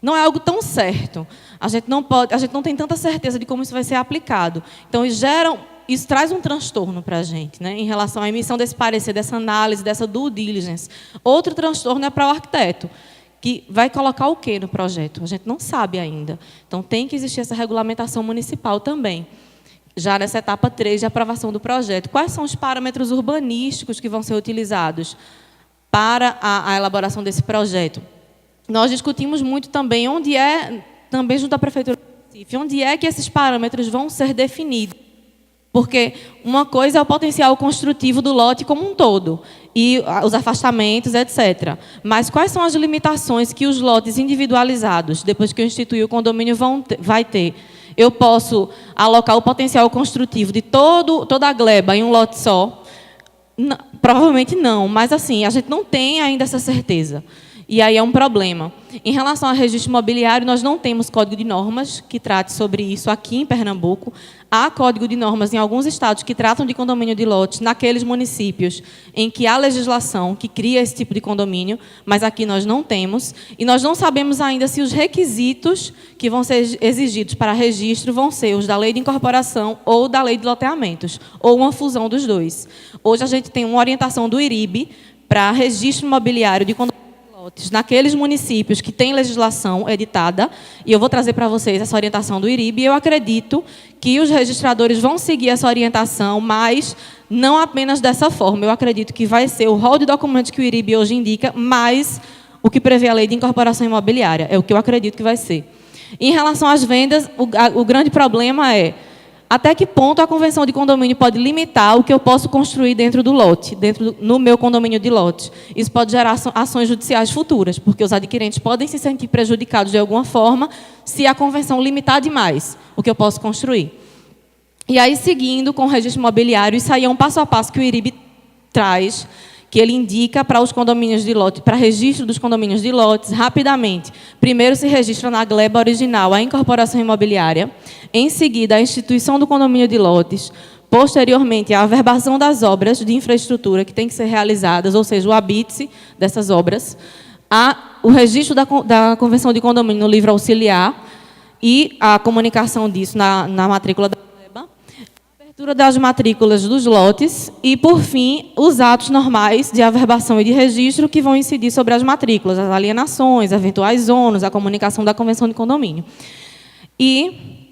não é algo tão certo. A gente não tem tanta certeza de como isso vai ser aplicado. Então, isso traz um transtorno para a gente, né, em relação à emissão desse parecer, dessa análise, dessa due diligence. Outro transtorno é para o arquiteto, que vai colocar o quê no projeto? A gente não sabe ainda. Então, tem que existir essa regulamentação municipal também, já nessa etapa 3 de aprovação do projeto. Quais são os parâmetros urbanísticos que vão ser utilizados para a elaboração desse projeto? Nós discutimos muito também também junto à Prefeitura do Recife, onde é que esses parâmetros vão ser definidos. Porque uma coisa é o potencial construtivo do lote como um todo, e os afastamentos, etc. Mas quais são as limitações que os lotes individualizados, depois que eu instituir o condomínio, vai ter? Eu posso alocar o potencial construtivo de toda a gleba em um lote só? Não, provavelmente não, mas assim, a gente não tem ainda essa certeza. E aí é um problema. Em relação ao registro imobiliário, nós não temos código de normas que trate sobre isso aqui em Pernambuco. Há código de normas em alguns estados que tratam de condomínio de lotes naqueles municípios em que há legislação que cria esse tipo de condomínio, mas aqui nós não temos. E nós não sabemos ainda se os requisitos que vão ser exigidos para registro vão ser os da lei de incorporação ou da lei de loteamentos, ou uma fusão dos dois. Hoje a gente tem uma orientação do IRIB para registro imobiliário de condomínio naqueles municípios que têm legislação editada, e eu vou trazer para vocês essa orientação do IRIB, e eu acredito que os registradores vão seguir essa orientação, mas não apenas dessa forma. Eu acredito que vai ser o rol de documentos que o IRIB hoje indica, mais o que prevê a lei de incorporação imobiliária. É o que eu acredito que vai ser. Em relação às vendas, o grande problema é até que ponto a convenção de condomínio pode limitar o que eu posso construir dentro do lote, no meu condomínio de lote. Isso pode gerar ações judiciais futuras, porque os adquirentes podem se sentir prejudicados de alguma forma se a convenção limitar demais o que eu posso construir. E aí, seguindo com o registro imobiliário, isso aí é um passo a passo que o IRIB traz, que ele indica para os condomínios de lote, para registro dos condomínios de lotes, rapidamente. Primeiro se registra na gleba original a incorporação imobiliária, em seguida a instituição do condomínio de lotes, posteriormente a averbação das obras de infraestrutura que têm que ser realizadas, ou seja, o habite dessas obras, o registro da convenção de condomínio no livro auxiliar e a comunicação disso na matrícula da das matrículas dos lotes e, por fim, os atos normais de averbação e de registro que vão incidir sobre as matrículas, as alienações, eventuais ônus, a comunicação da convenção de condomínio. E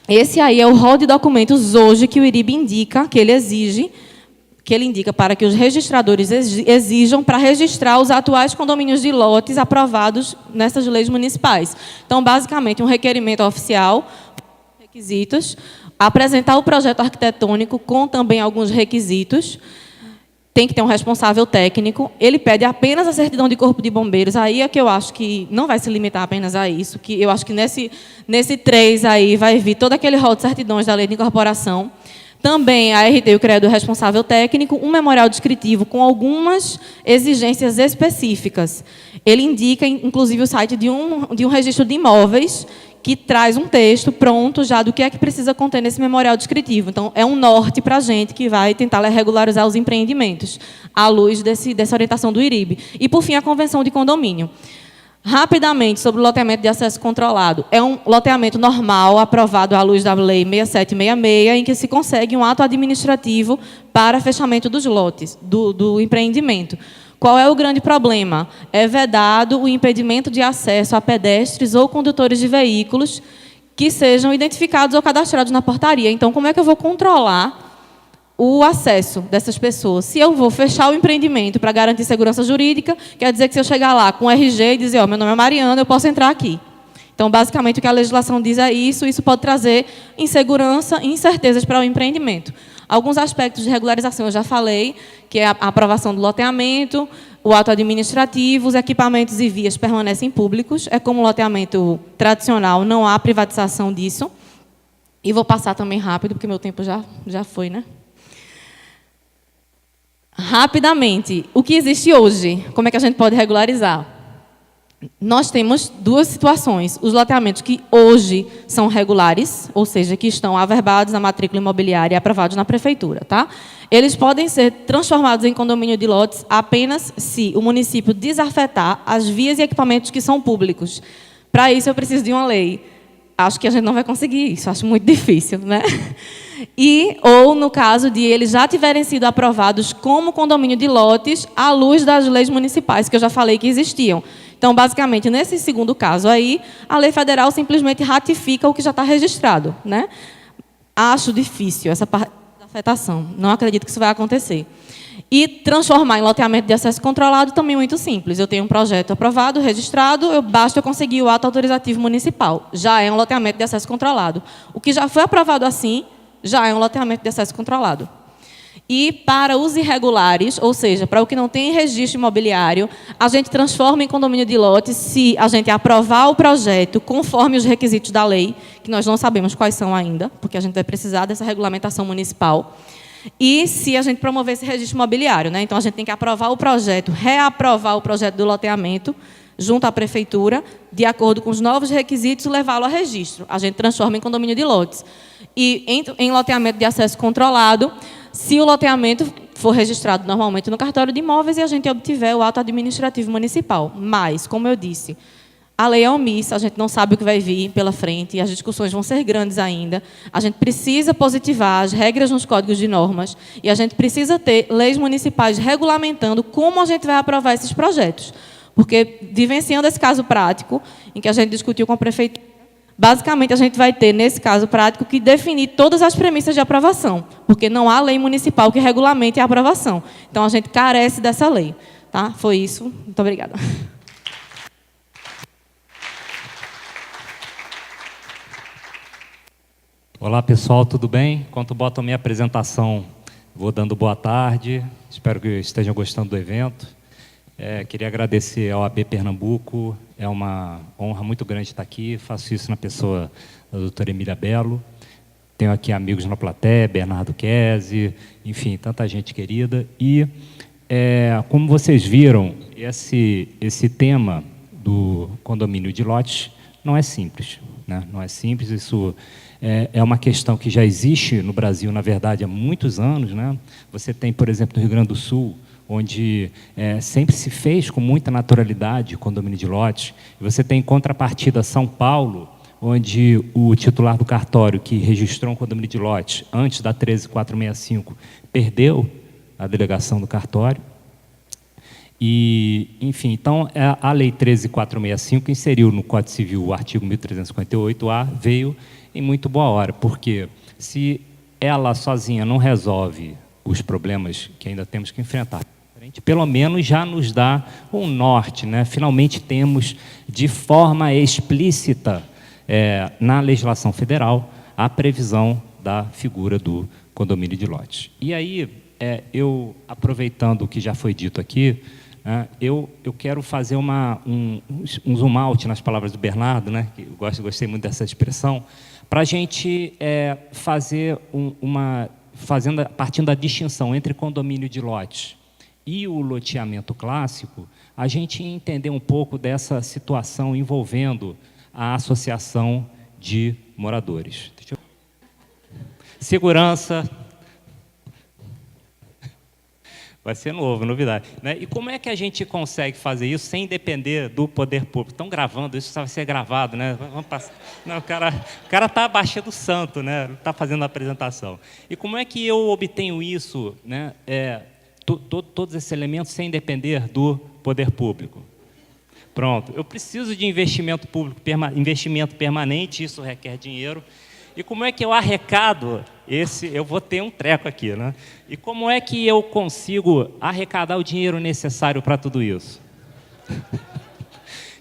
esse aí é o rol de documentos hoje que o IRIB indica, que ele indica para que os registradores exijam para registrar os atuais condomínios de lotes aprovados nessas leis municipais. Então, basicamente, um requerimento oficial, requisitos, apresentar o projeto arquitetônico com também alguns requisitos tem que ter um responsável técnico, ele pede apenas a certidão de corpo de bombeiros, aí é que eu acho que não vai se limitar apenas a isso, que eu acho que nesse 3 aí vai vir todo aquele rol de certidões da lei de incorporação. Também a RT e o CREA do responsável técnico, um memorial descritivo com algumas exigências específicas. Ele indica, inclusive, o site de um registro de imóveis, que traz um texto pronto já do que é que precisa conter nesse memorial descritivo. Então, é um norte para a gente que vai tentar regularizar os empreendimentos, à luz dessa orientação do IRIB. E, por fim, a convenção de condomínio. Rapidamente, sobre o loteamento de acesso controlado. É um loteamento normal, aprovado à luz da Lei 6766, em que se consegue um ato administrativo para fechamento dos lotes, do empreendimento. Qual é o grande problema? É vedado o impedimento de acesso a pedestres ou condutores de veículos que sejam identificados ou cadastrados na portaria. Então, como é que eu vou controlar o acesso dessas pessoas? Se eu vou fechar o empreendimento para garantir segurança jurídica, quer dizer que se eu chegar lá com RG e dizer, ó, meu nome é Mariana, eu posso entrar aqui. Então, basicamente, o que a legislação diz é isso pode trazer insegurança e incertezas para o empreendimento. Alguns aspectos de regularização eu já falei, que é a aprovação do loteamento, o ato administrativo, os equipamentos e vias permanecem públicos, é como o loteamento tradicional, não há privatização disso. E vou passar também rápido, porque meu tempo já foi, né? Rapidamente, o que existe hoje? Como é que a gente pode regularizar? Nós temos duas situações. Os loteamentos que hoje são regulares, ou seja, que estão averbados na matrícula imobiliária e aprovados na prefeitura, tá? Eles podem ser transformados em condomínio de lotes apenas se o município desafetar as vias e equipamentos que são públicos. Para isso, eu preciso de uma lei. Acho que a gente não vai conseguir isso, acho muito difícil, né? Ou no caso de eles já tiverem sido aprovados como condomínio de lotes à luz das leis municipais, que eu já falei que existiam. Então, basicamente, nesse segundo caso aí, a lei federal simplesmente ratifica o que já está registrado, né? Acho difícil essa parte da afetação, não acredito que isso vai acontecer. E transformar em loteamento de acesso controlado também é muito simples. Eu tenho um projeto aprovado, registrado, basta eu conseguir o ato autorizativo municipal. Já é um loteamento de acesso controlado. O que já foi aprovado assim, já é um loteamento de acesso controlado. E para os irregulares, ou seja, para o que não tem registro imobiliário, a gente transforma em condomínio de lotes se a gente aprovar o projeto conforme os requisitos da lei, que nós não sabemos quais são ainda, porque a gente vai precisar dessa regulamentação municipal. E se a gente promover esse registro imobiliário, né? Então, a gente tem que aprovar o projeto, reaprovar o projeto do loteamento, junto à prefeitura, de acordo com os novos requisitos, levá-lo a registro. A gente transforma em condomínio de lotes. E em loteamento de acesso controlado, se o loteamento for registrado normalmente no cartório de imóveis e a gente obtiver o ato administrativo municipal. Mas, como eu disse, a lei é omissa, a gente não sabe o que vai vir pela frente, e as discussões vão ser grandes ainda. A gente precisa positivar as regras nos códigos de normas e a gente precisa ter leis municipais regulamentando como a gente vai aprovar esses projetos. Porque, vivenciando esse caso prático, em que a gente discutiu com a prefeitura, basicamente, a gente vai ter, nesse caso prático, que definir todas as premissas de aprovação, porque não há lei municipal que regulamente a aprovação. Então, a gente carece dessa lei. Tá? Foi isso. Muito obrigada. Olá, pessoal, tudo bem? Enquanto boto a minha apresentação, vou dando boa tarde. Espero que estejam gostando do evento. Queria agradecer ao AB Pernambuco. É uma honra muito grande estar aqui. Faço isso na pessoa da doutora Emília Belo. Tenho aqui amigos na plateia, Bernardo Kese, enfim, tanta gente querida. E, como vocês viram, esse tema do condomínio de lotes não é simples, né? Não é simples, isso é uma questão que já existe no Brasil, na verdade, há muitos anos, né? Você tem, por exemplo, no Rio Grande do Sul, onde sempre se fez com muita naturalidade o condomínio de lotes. E você tem, em contrapartida, São Paulo, onde o titular do cartório que registrou um condomínio de lotes antes da 13465 perdeu a delegação do cartório. E, enfim, então, a Lei 13465 inseriu no Código Civil o artigo 1358-A, veio em muito boa hora, porque se ela sozinha não resolve os problemas que ainda temos que enfrentar, pelo menos já nos dá um norte, né? Finalmente temos, de forma explícita, na legislação federal, a previsão da figura do condomínio de lotes. E aí, eu, aproveitando o que já foi dito aqui, eu quero fazer um zoom out nas palavras do Bernardo, né, que eu gostei muito dessa expressão, para a gente fazer partindo da distinção entre condomínio de lotes e o loteamento clássico, a gente entender um pouco dessa situação envolvendo a associação de moradores. Segurança. Vai ser novidade. Né? E como é que a gente consegue fazer isso sem depender do poder público? Estão gravando, isso vai ser gravado, né? Vamos passar. Não, o cara está abaixo do santo, né? Está fazendo a apresentação. E como é que eu obtenho isso, né? Todos esses elementos sem depender do poder público? Pronto, eu preciso de investimento público, investimento permanente, isso requer dinheiro. E como é que eu arrecado eu vou ter um treco aqui, né? E como é que eu consigo arrecadar o dinheiro necessário para tudo isso?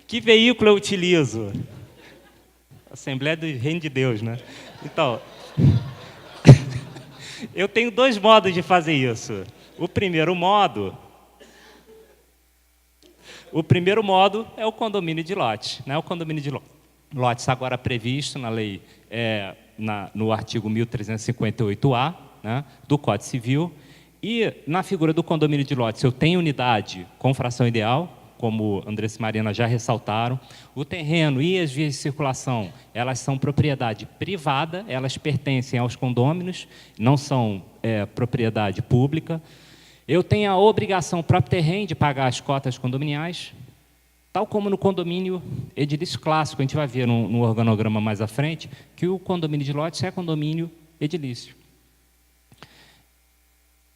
Que veículo eu utilizo? Assembleia do Reino de Deus, né? Então, eu tenho 2 modos de fazer isso. O primeiro modo é o condomínio de lote, né? O condomínio de lotes agora previsto na lei, no artigo 1358-A, né, do Código Civil. E na figura do condomínio de lotes, eu tenho unidade com fração ideal, como Andressa e Marina já ressaltaram. O terreno e as vias de circulação, elas são propriedade privada, elas pertencem aos condôminos, não são propriedade pública. Eu tenho a obrigação, o próprio terreno, de pagar as cotas condominiais, tal como no condomínio edilício clássico. A gente vai ver no organograma mais à frente que o condomínio de lotes é condomínio edilício.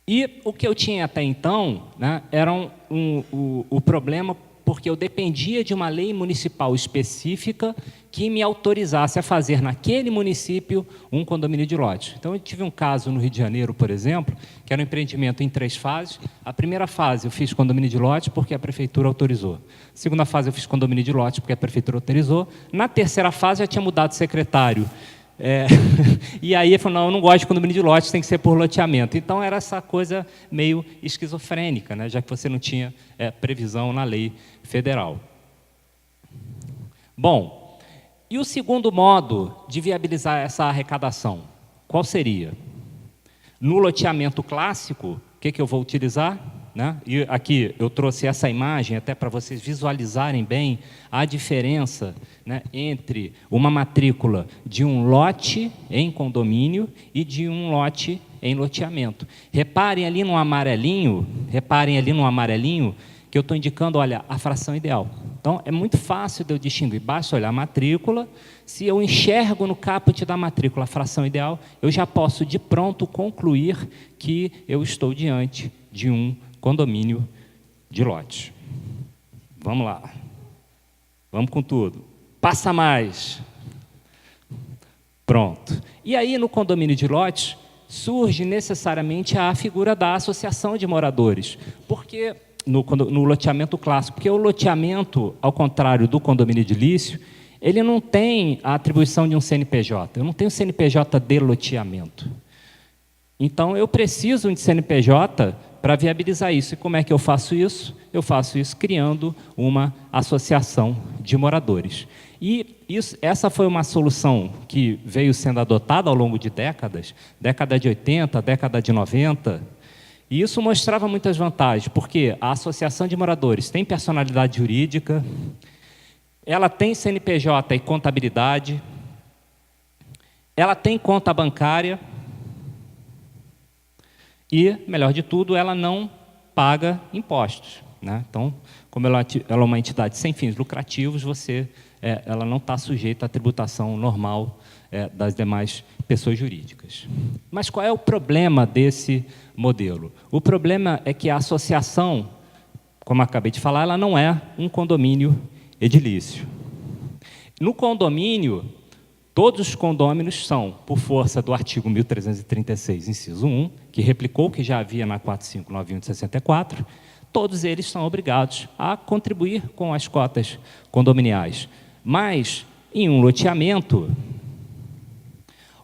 E o que eu tinha até então, né, era o problema, porque eu dependia de uma lei municipal específica que me autorizasse a fazer naquele município um condomínio de lote. Então, eu tive um caso no Rio de Janeiro, por exemplo, que era um empreendimento em 3 fases. A primeira fase eu fiz condomínio de lote porque a prefeitura autorizou. A segunda fase eu fiz condomínio de lote porque a prefeitura autorizou. Na terceira fase já tinha mudado de secretário. E aí ele falou, não, eu não gosto de condomínio de lote, tem que ser por loteamento. Então era essa coisa meio esquizofrênica, né, já que você não tinha previsão na lei federal. Bom, e o segundo modo de viabilizar essa arrecadação, qual seria? No loteamento clássico, o que eu vou utilizar? Né? E aqui eu trouxe essa imagem até para vocês visualizarem bem a diferença, né, entre uma matrícula de um lote em condomínio e de um lote em loteamento. Reparem ali no amarelinho, que eu estou indicando, olha, a fração ideal. Então, é muito fácil de eu distinguir. Basta olhar a matrícula. Se eu enxergo no caput da matrícula a fração ideal, eu já posso, de pronto, concluir que eu estou diante de um condomínio de lote. Vamos lá. Vamos com tudo. Passa mais. Pronto. E aí, no condomínio de lote, surge necessariamente a figura da associação de moradores. Porque no loteamento clássico, porque o loteamento, ao contrário do condomínio edilício, ele não tem a atribuição de um CNPJ. Eu não tenho CNPJ de loteamento. Então, eu preciso de CNPJ para viabilizar isso. E como é que eu faço isso? Eu faço isso criando uma associação de moradores. E essa foi uma solução que veio sendo adotada ao longo de décadas, década de 80, década de 90, e isso mostrava muitas vantagens, porque a associação de moradores tem personalidade jurídica, ela tem CNPJ e contabilidade, ela tem conta bancária e, melhor de tudo, ela não paga impostos, né? Então, como ela é uma entidade sem fins lucrativos, ela não está sujeita à tributação normal das demais pessoas jurídicas. Mas qual é o problema desse modelo? O problema é que a associação, como eu acabei de falar, ela não é um condomínio edilício. No condomínio, todos os condôminos são, por força do artigo 1336, inciso 1, que replicou o que já havia na 4591 de 64, todos eles são obrigados a contribuir com as cotas condominiais. Mas, em um loteamento,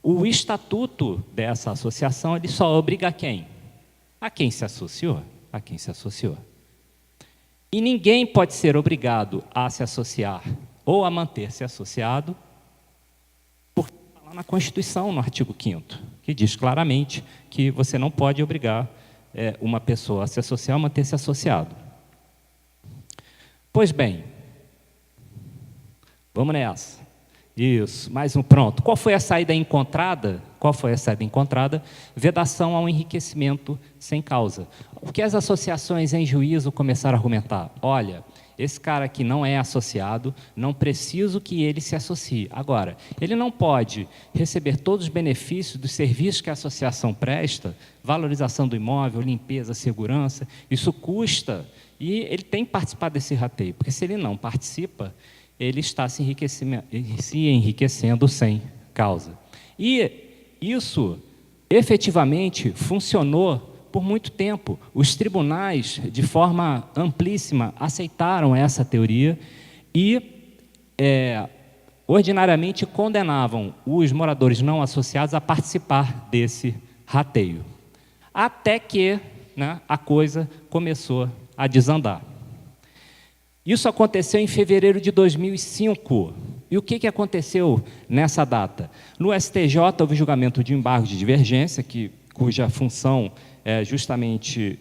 o estatuto dessa associação ele só obriga quem? a quem se associou, a quem se associou. E ninguém pode ser obrigado a se associar ou a manter-se associado, porque está lá na Constituição, no artigo 5º, que diz claramente que você não pode obrigar uma pessoa a se associar ou manter-se associado. Pois bem, vamos nessa. Isso, mais um, pronto. Qual foi a saída encontrada? Qual foi a saída encontrada? Vedação ao enriquecimento sem causa. O que as associações em juízo começaram a argumentar? Olha, esse cara aqui não é associado, não preciso que ele se associe. Agora, ele não pode receber todos os benefícios dos serviços que a associação presta, valorização do imóvel, limpeza, segurança, isso custa, e ele tem que participar desse rateio, porque se ele não participa, ele está se enriquecendo sem causa. E isso, efetivamente, funcionou por muito tempo. Os tribunais, de forma amplíssima, aceitaram essa teoria e, ordinariamente, condenavam os moradores não associados a participar desse rateio. Até que, né, a coisa começou a desandar. Isso aconteceu em fevereiro de 2005. E o que aconteceu nessa data? No STJ, houve julgamento de embargo de divergência, cuja função é justamente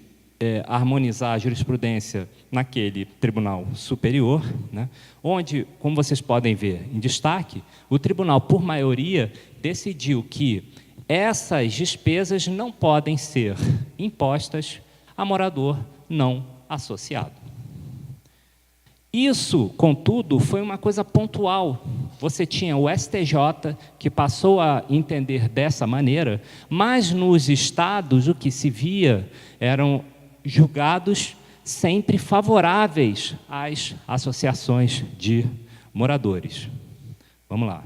harmonizar a jurisprudência naquele tribunal superior, né? Onde, como vocês podem ver em destaque, o tribunal, por maioria, decidiu que essas despesas não podem ser impostas a morador não associado. Isso, contudo, foi uma coisa pontual. Você tinha o STJ, que passou a entender dessa maneira, mas nos estados o que se via eram julgados sempre favoráveis às associações de moradores. Vamos lá.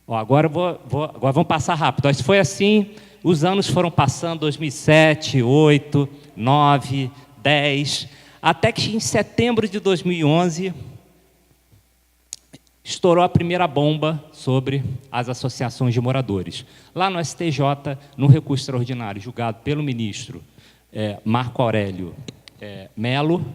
Agora vamos passar rápido. Isso foi assim, os anos foram passando, 2007, 2008, 2009, 2010... Até que em setembro de 2011, estourou a primeira bomba sobre as associações de moradores. Lá no STJ, no recurso extraordinário, julgado pelo ministro Marco Aurélio Melo,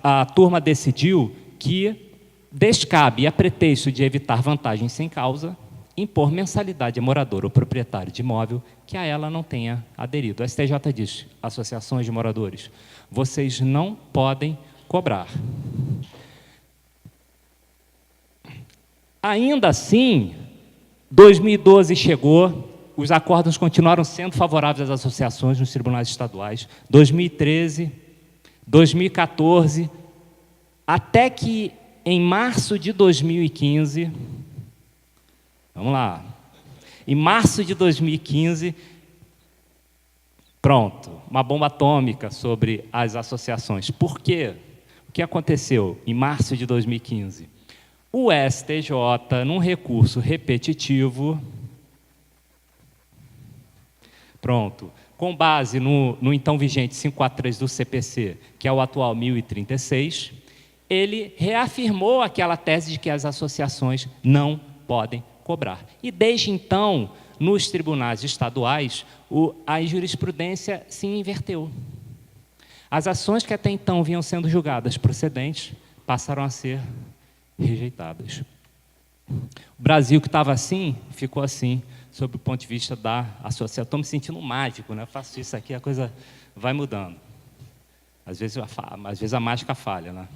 a turma decidiu que descabe, a pretexto de evitar vantagem sem causa, impor mensalidade a morador ou proprietário de imóvel que a ela não tenha aderido. O STJ diz, associações de moradores, vocês não podem cobrar. Ainda assim, 2012 chegou, os acordos continuaram sendo favoráveis às associações nos tribunais estaduais, 2013, 2014, até que em março de 2015... Vamos lá. Em março de 2015, pronto, uma bomba atômica sobre as associações. Por quê? O que aconteceu em março de 2015? O STJ, num recurso repetitivo, pronto, com base no então vigente 543 do CPC, que é o atual 1036, ele reafirmou aquela tese de que as associações não podem cobrar. E desde então, nos tribunais estaduais, a jurisprudência se inverteu. As ações que até então vinham sendo julgadas procedentes passaram a ser rejeitadas. O Brasil, que estava assim, ficou assim, sob o ponto de vista da associação. Estou me sentindo mágico, né? Eu faço isso aqui, a coisa vai mudando. Às vezes a mágica falha, né?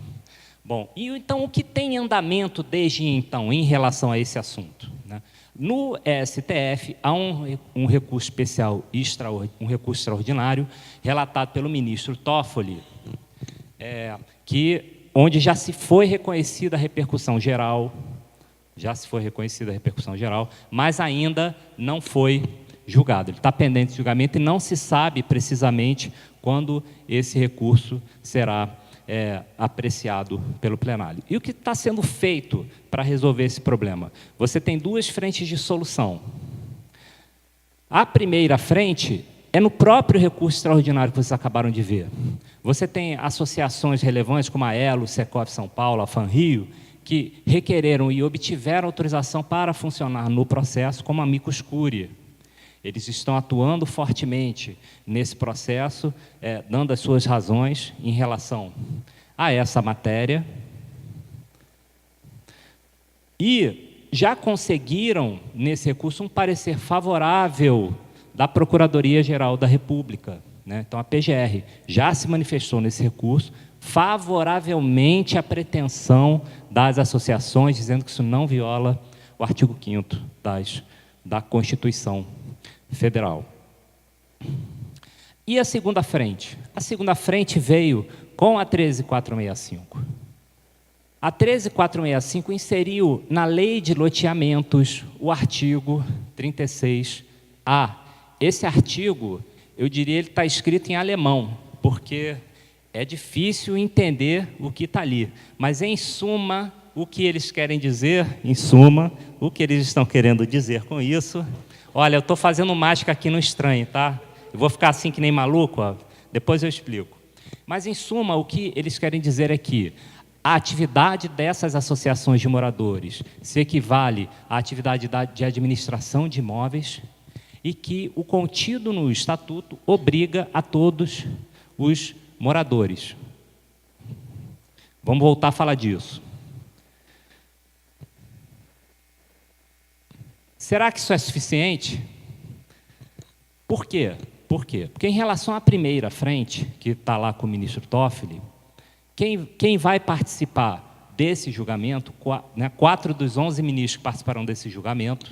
Bom, e então o que tem em andamento desde então em relação a esse assunto? Né? No STF há um recurso especial, um recurso extraordinário, relatado pelo ministro Toffoli, onde já se foi reconhecida a repercussão geral, mas ainda não foi julgado. Ele está pendente de julgamento e não se sabe precisamente quando esse recurso será apreciado pelo plenário. E o que está sendo feito para resolver esse problema? Você tem duas frentes de solução. A primeira frente é no próprio recurso extraordinário que vocês acabaram de ver. Você tem associações relevantes como a ELO, Secov São Paulo, a FanRio, que requereram e obtiveram autorização para funcionar no processo como amicus curiae. Eles estão atuando fortemente nesse processo, dando as suas razões em relação a essa matéria. E já conseguiram, nesse recurso, um parecer favorável da Procuradoria-Geral da República, né? Então, a PGR já se manifestou nesse recurso favoravelmente à pretensão das associações, dizendo que isso não viola o artigo 5º da Constituição Federal. E a segunda frente? A segunda frente veio com a 13465. A 13465 inseriu na Lei de Loteamentos o artigo 36A. Esse artigo, eu diria, ele está escrito em alemão, porque é difícil entender o que está ali. Mas, em suma, o que eles querem dizer, em suma, o que eles estão querendo dizer com isso... Olha, eu estou fazendo mágica aqui no estranho, tá? Eu vou ficar assim que nem maluco, ó. Depois eu explico. Mas, em suma, o que eles querem dizer é que a atividade dessas associações de moradores se equivale à atividade de administração de imóveis e que o contido no Estatuto obriga a todos os moradores. Vamos voltar a falar disso. Será que isso é suficiente? Por quê? Por quê? Porque em relação à primeira frente, que está lá com o ministro Toffoli, quem vai participar desse julgamento, 4 dos 11 ministros que participarão desse julgamento,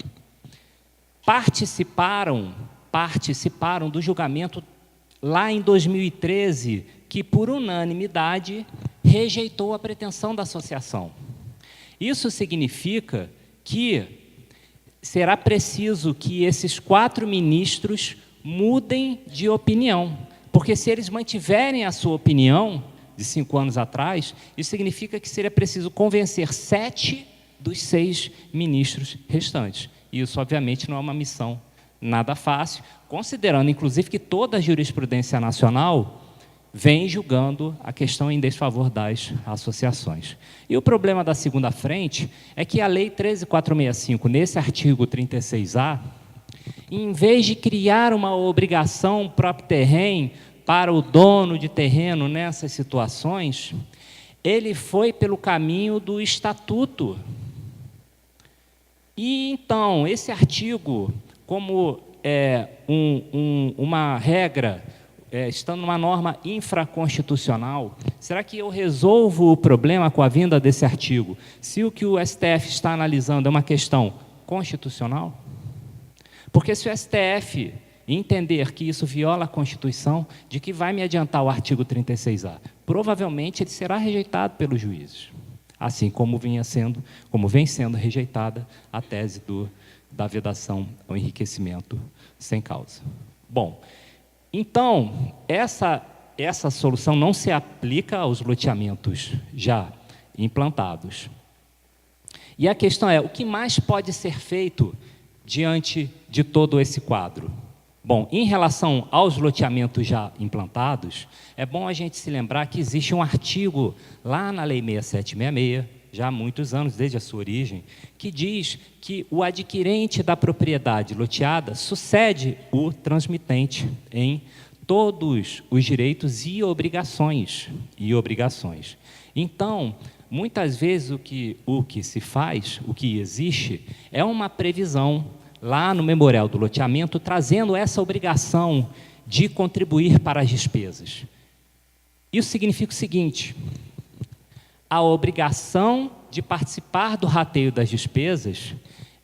participaram do julgamento lá em 2013, que por unanimidade rejeitou a pretensão da associação. Isso significa que será preciso que esses 4 ministros mudem de opinião, porque se eles mantiverem a sua opinião de 5 anos atrás, isso significa que seria preciso convencer 7 dos 6 ministros restantes. E isso, obviamente, não é uma missão nada fácil, considerando, inclusive, que toda a jurisprudência nacional vem julgando a questão em desfavor das associações. E o problema da segunda frente é que a Lei 13465, nesse artigo 36A, em vez de criar uma obrigação próprio terreno para o dono de terreno nessas situações, ele foi pelo caminho do Estatuto. E, então, esse artigo, como uma regra, estando numa norma infraconstitucional, será que eu resolvo o problema com a vinda desse artigo, se o que o STF está analisando é uma questão constitucional? Porque se o STF entender que isso viola a Constituição, de que vai me adiantar o artigo 36A? Provavelmente ele será rejeitado pelos juízes, assim como vem sendo rejeitada a tese da vedação ao enriquecimento sem causa. Bom, então, essa solução não se aplica aos loteamentos já implantados. E a questão é, o que mais pode ser feito diante de todo esse quadro? Bom, em relação aos loteamentos já implantados, é bom a gente se lembrar que existe um artigo lá na Lei 6766, já há muitos anos, desde a sua origem, que diz que o adquirente da propriedade loteada sucede o transmitente em todos os direitos e obrigações. Então, muitas vezes o que se faz, o que existe, é uma previsão lá no memorial do loteamento, trazendo essa obrigação de contribuir para as despesas. Isso significa o seguinte: a obrigação de participar do rateio das despesas,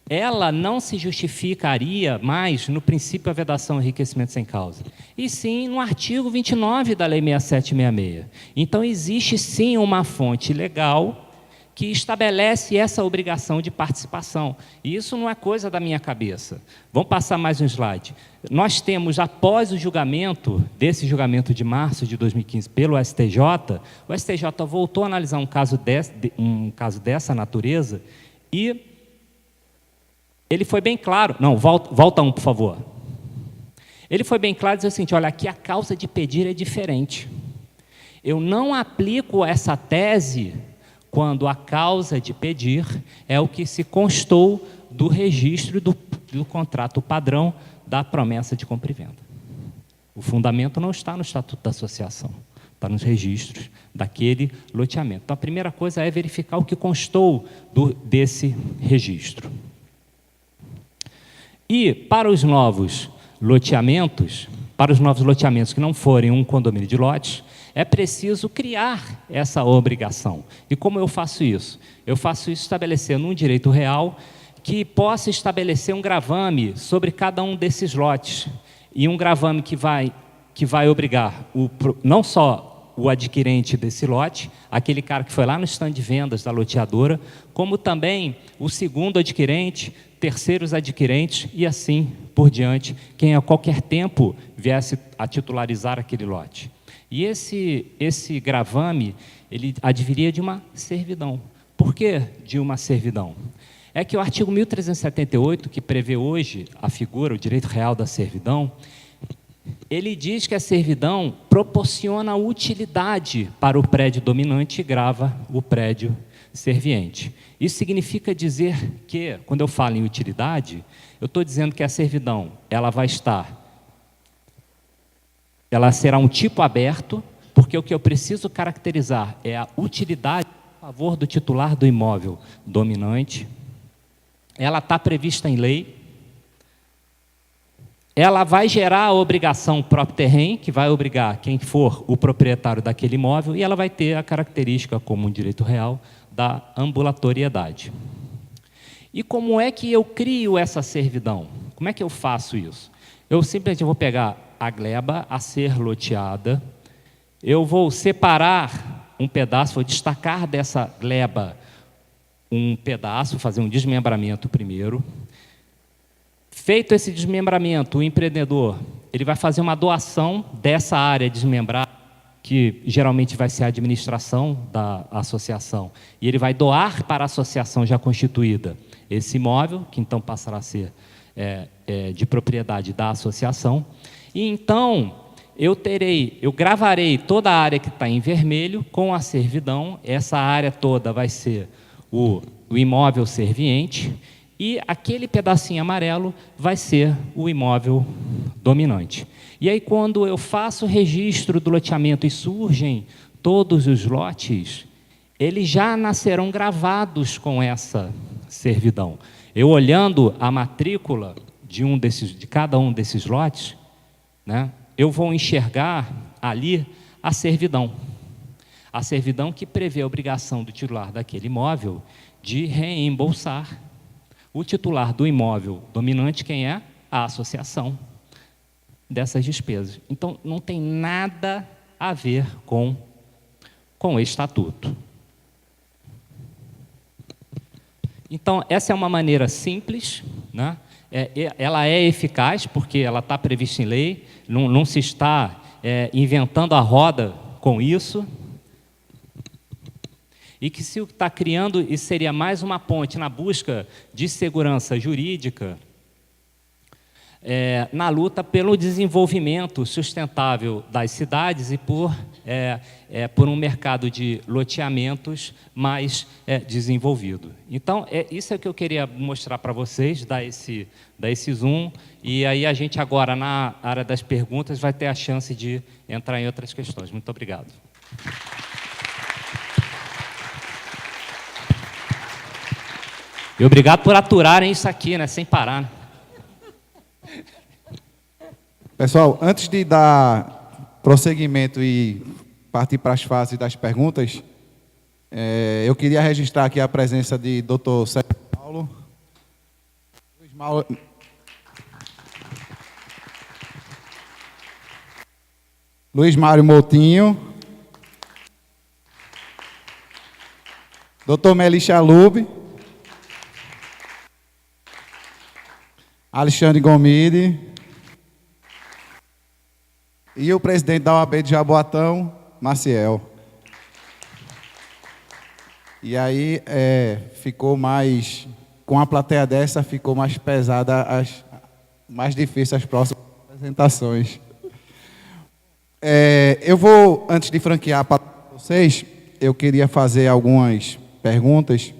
ela não se justificaria mais no princípio da vedação ao enriquecimento sem causa, e sim no artigo 29 da Lei 6766. Então, existe sim uma fonte legal que estabelece essa obrigação de participação. E isso não é coisa da minha cabeça. Vamos passar mais um slide. Nós temos, após o julgamento, desse julgamento de março de 2015 pelo STJ, o STJ voltou a analisar um caso dessa natureza e ele foi bem claro. Não, volta um, por favor. Ele foi bem claro e disse o seguinte: olha, aqui a causa de pedir é diferente. Eu não aplico essa tese quando a causa de pedir é o que se constou do registro do contrato padrão da promessa de compra e venda. O fundamento não está no Estatuto da Associação, está nos registros daquele loteamento. Então, a primeira coisa é verificar o que constou desse registro. E, para os novos loteamentos que não forem um condomínio de lotes, é preciso criar essa obrigação. E como eu faço isso? Eu faço isso estabelecendo um direito real que possa estabelecer um gravame sobre cada um desses lotes. E um gravame que vai obrigar não só o adquirente desse lote, aquele cara que foi lá no stand de vendas da loteadora, como também o segundo adquirente, terceiros adquirentes e assim por diante, quem a qualquer tempo viesse a titularizar aquele lote. E esse gravame, ele adviria de uma servidão. Por que de uma servidão? É que o artigo 1378, que prevê hoje a figura, o direito real da servidão, ele diz que a servidão proporciona utilidade para o prédio dominante e grava o prédio serviente. Isso significa dizer que, quando eu falo em utilidade, eu estou dizendo que a servidão, ela será um tipo aberto, porque o que eu preciso caracterizar é a utilidade a favor do titular do imóvel dominante. Ela está prevista em lei. Ela vai gerar a obrigação próprio terreno, que vai obrigar quem for o proprietário daquele imóvel, e ela vai ter a característica, como um direito real, da ambulatoriedade. E como é que eu crio essa servidão? Como é que eu faço isso? Eu simplesmente vou pegar a gleba a ser loteada, eu vou separar um pedaço, vou destacar dessa gleba um pedaço, fazer um desmembramento primeiro. Feito esse desmembramento, o empreendedor ele vai fazer uma doação dessa área desmembrada, que geralmente vai ser a administração da associação, e ele vai doar para a associação já constituída esse imóvel, que então passará a ser de propriedade da associação. E então eu gravarei toda a área que está em vermelho com a servidão. Essa área toda vai ser o imóvel serviente, e aquele pedacinho amarelo vai ser o imóvel dominante. E aí, quando eu faço o registro do loteamento e surgem todos os lotes, eles já nascerão gravados com essa servidão. Eu olhando a matrícula de cada um desses lotes, né, eu vou enxergar ali a servidão. A servidão que prevê a obrigação do titular daquele imóvel de reembolsar o titular do imóvel dominante, quem é? A associação dessas despesas. Então, não tem nada a ver com o estatuto. Então, essa é uma maneira simples, né? Ela é eficaz, porque ela está prevista em lei, não se está inventando a roda com isso. E que se está criando, isso seria mais uma ponte na busca de segurança jurídica, na luta pelo desenvolvimento sustentável das cidades e por um mercado de loteamentos mais desenvolvido. Então, isso é o que eu queria mostrar para vocês, dar esse zoom, e aí a gente agora, na área das perguntas, vai ter a chance de entrar em outras questões. Muito obrigado. E obrigado por aturarem isso aqui, né, sem parar. Né? Pessoal, antes de dar prosseguimento e partir para as fases das perguntas, eu queria registrar aqui a presença de Dr. Sérgio Paulo, Luiz Mário Moutinho, Dr. Melissa Lube, Alexandre Gomide e o presidente da OAB de Jaboatão, Maciel. E aí ficou mais, com a plateia dessa, ficou mais pesada, mais difícil as próximas apresentações. Eu vou, antes de franquear para vocês, eu queria fazer algumas perguntas.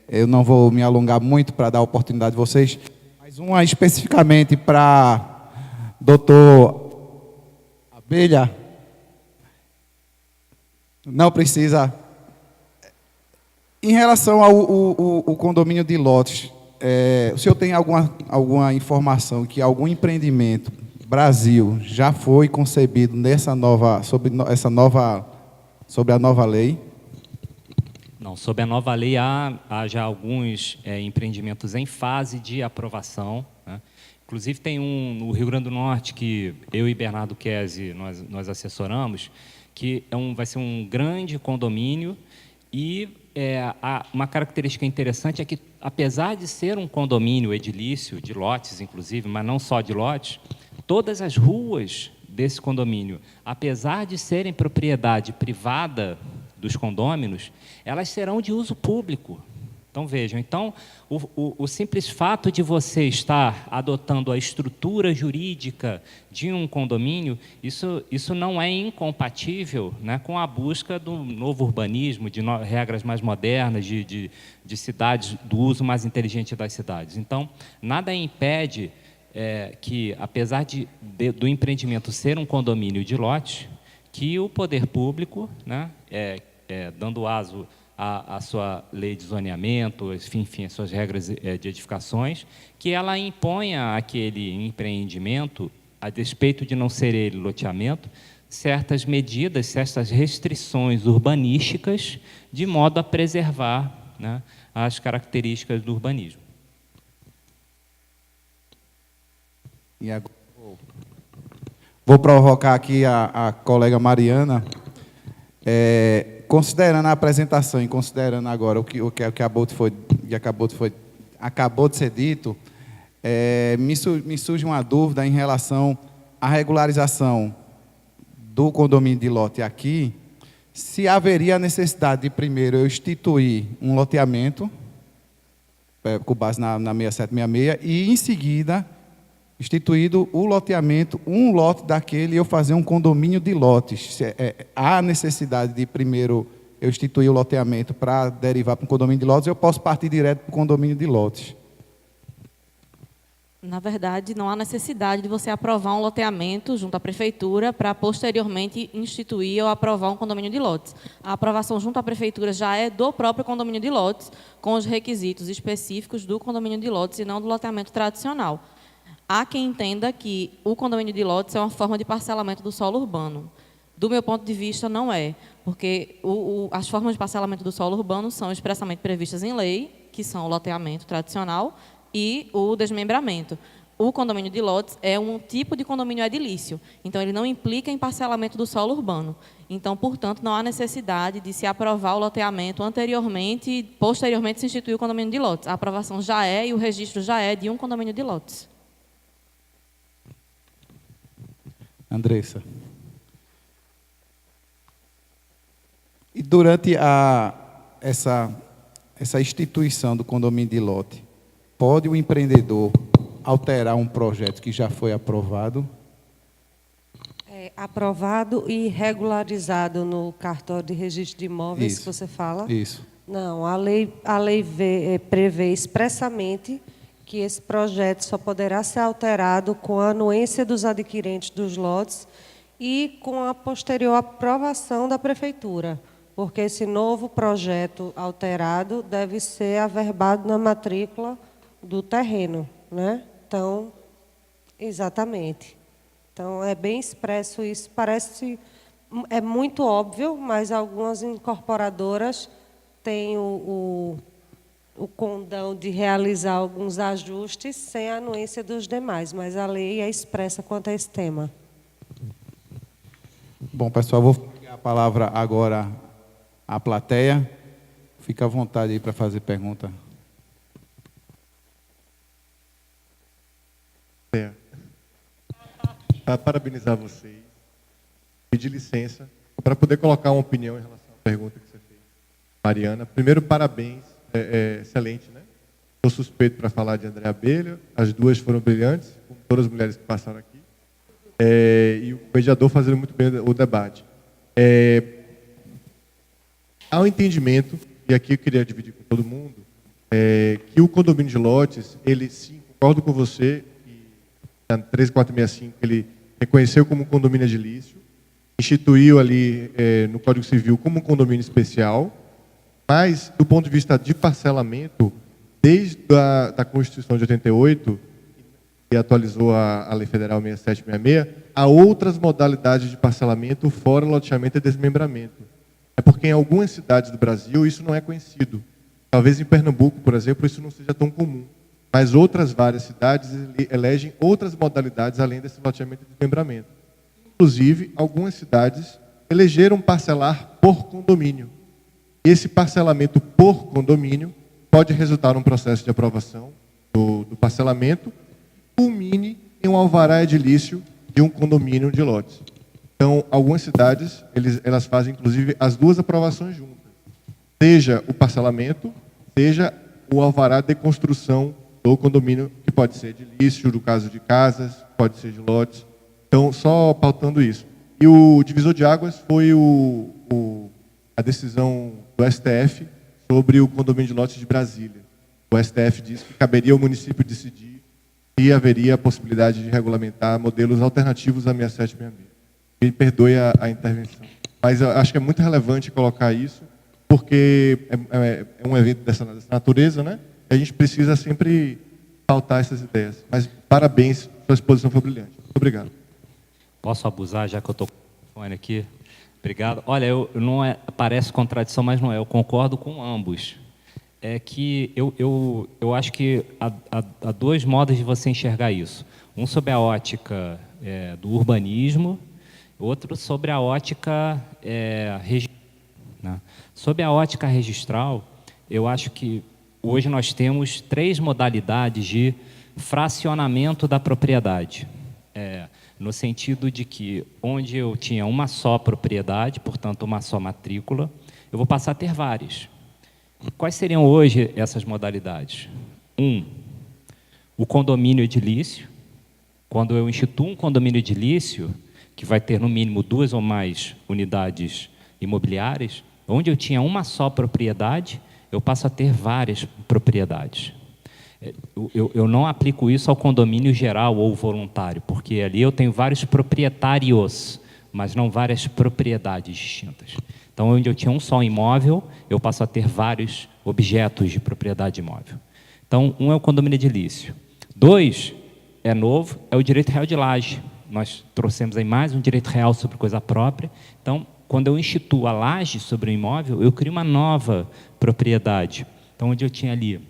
Eu não vou me alongar muito para dar a oportunidade de vocês, mas uma especificamente para doutor Abelha. Não precisa. Em relação ao condomínio de lotes, o senhor tem alguma informação que algum empreendimento Brasil já foi concebido sobre a nova lei? Não, sobre a nova lei há já alguns empreendimentos em fase de aprovação, né? Inclusive tem um no Rio Grande do Norte que eu e Bernardo Kese nós assessoramos, que vai ser um grande condomínio e uma característica interessante é que, apesar de ser um condomínio edilício, de lotes inclusive, mas não só de lotes, todas as ruas desse condomínio, apesar de serem propriedade privada dos condôminos, elas serão de uso público. Então, vejam, o simples fato de você estar adotando a estrutura jurídica de um condomínio, isso não é incompatível, né, com a busca do novo urbanismo, de regras mais modernas, de cidades, do uso mais inteligente das cidades. Então, nada impede que, apesar do empreendimento ser um condomínio de lote, que o poder público, né, dando aso a sua lei de zoneamento, enfim, as suas regras de edificações, que ela imponha àquele empreendimento, a despeito de não ser ele loteamento, certas medidas, certas restrições urbanísticas, de modo a preservar, né, as características do urbanismo. E agora, vou provocar aqui a colega Mariana. Considerando a apresentação e considerando agora o que acabou de ser dito, me surge uma dúvida em relação à regularização do condomínio de lote aqui, se haveria a necessidade de, primeiro, eu instituir um loteamento, com base na 6766, e, em seguida, instituído o loteamento, um lote daquele, eu fazer um condomínio de lotes. Há necessidade de, primeiro, eu instituir o loteamento para derivar para um condomínio de lotes, eu posso partir direto para o condomínio de lotes? Na verdade, não há necessidade de você aprovar um loteamento junto à prefeitura para, posteriormente, instituir ou aprovar um condomínio de lotes. A aprovação junto à prefeitura já é do próprio condomínio de lotes, com os requisitos específicos do condomínio de lotes e não do loteamento tradicional. Há quem entenda que o condomínio de lotes é uma forma de parcelamento do solo urbano. Do meu ponto de vista, não é, porque as formas de parcelamento do solo urbano são expressamente previstas em lei, que são o loteamento tradicional e o desmembramento. O condomínio de lotes é um tipo de condomínio edilício, então ele não implica em parcelamento do solo urbano. Então, portanto, não há necessidade de se aprovar o loteamento anteriormente e, posteriormente, se instituir o condomínio de lotes. A aprovação já e o registro já é de um condomínio de lotes. Andressa. E durante essa instituição do condomínio de lote, pode o empreendedor alterar um projeto que já foi aprovado? Aprovado e regularizado no cartório de registro de imóveis, Isso. que você fala? Isso. Não, a lei prevê expressamente que esse projeto só poderá ser alterado com a anuência dos adquirentes dos lotes e com a posterior aprovação da prefeitura, porque esse novo projeto alterado deve ser averbado na matrícula do terreno, né? Então, exatamente. Então, é bem expresso isso. É muito óbvio, mas algumas incorporadoras têm o condão de realizar alguns ajustes sem a anuência dos demais, mas a lei é expressa quanto a esse tema. Bom, pessoal, vou dar a palavra agora à plateia. Fica à vontade aí para fazer pergunta. Para parabenizar vocês, pedir licença para poder colocar uma opinião em relação à pergunta que você fez, Mariana. Primeiro, parabéns, excelente, né? Sou suspeito para falar de André Abelha, as duas foram brilhantes, como todas as mulheres que passaram aqui, e o mediador fazendo muito bem o debate. Há um entendimento, e aqui eu queria dividir com todo mundo, que o condomínio de lotes, ele, sim, concordo com você, que na 13465 ele reconheceu como um condomínio edilício, instituiu ali no Código Civil como um condomínio especial, mas, do ponto de vista de parcelamento, desde a Constituição de 88, que atualizou a Lei Federal 6766, há outras modalidades de parcelamento fora loteamento e desmembramento. É porque em algumas cidades do Brasil isso não é conhecido. Talvez em Pernambuco, por exemplo, isso não seja tão comum. Mas outras várias cidades elegem outras modalidades além desse loteamento e desmembramento. Inclusive, algumas cidades elegeram parcelar por condomínio. Esse parcelamento por condomínio pode resultar num processo de aprovação do parcelamento que culmine em um alvará edilício de um condomínio de lotes. Então, algumas cidades, elas fazem, inclusive, as duas aprovações juntas. Seja o parcelamento, seja o alvará de construção do condomínio, que pode ser edilício, no caso de casas, pode ser de lotes. Então, só pautando isso. E o divisor de águas foi a decisão do STF sobre o condomínio de lotes de Brasília. O STF disse que caberia ao município decidir se haveria a possibilidade de regulamentar modelos alternativos à 6766. Me perdoe a intervenção. Mas eu acho que é muito relevante colocar isso, porque é um evento dessa natureza, né? E a gente precisa sempre pautar essas ideias. Mas parabéns, sua exposição foi brilhante. Muito obrigado. Posso abusar, já que eu estou com o fone aqui? Obrigado. Olha, parece contradição, mas não é. Eu concordo com ambos. É que eu acho que há dois modos de você enxergar isso. Um sobre a ótica do urbanismo, outro sobre a ótica registral. Né? Sob a ótica registral, eu acho que hoje nós temos 3 modalidades de fracionamento da propriedade. No sentido de que, onde eu tinha uma só propriedade, portanto, uma só matrícula, eu vou passar a ter várias. Quais seriam hoje essas modalidades? O condomínio edilício. Quando eu instituo um condomínio edilício, que vai ter no mínimo 2 ou mais unidades imobiliárias, onde eu tinha uma só propriedade, eu passo a ter várias propriedades. Eu não aplico isso ao condomínio geral ou voluntário, porque ali eu tenho vários proprietários, mas não várias propriedades distintas. Então, onde eu tinha um só imóvel, eu passo a ter vários objetos de propriedade imóvel. Então, um é o condomínio edilício. 2, é novo, é o direito real de laje. Nós trouxemos aí mais um direito real sobre coisa própria. Então, quando eu instituo a laje sobre o imóvel, eu crio uma nova propriedade. Então, onde eu tinha ali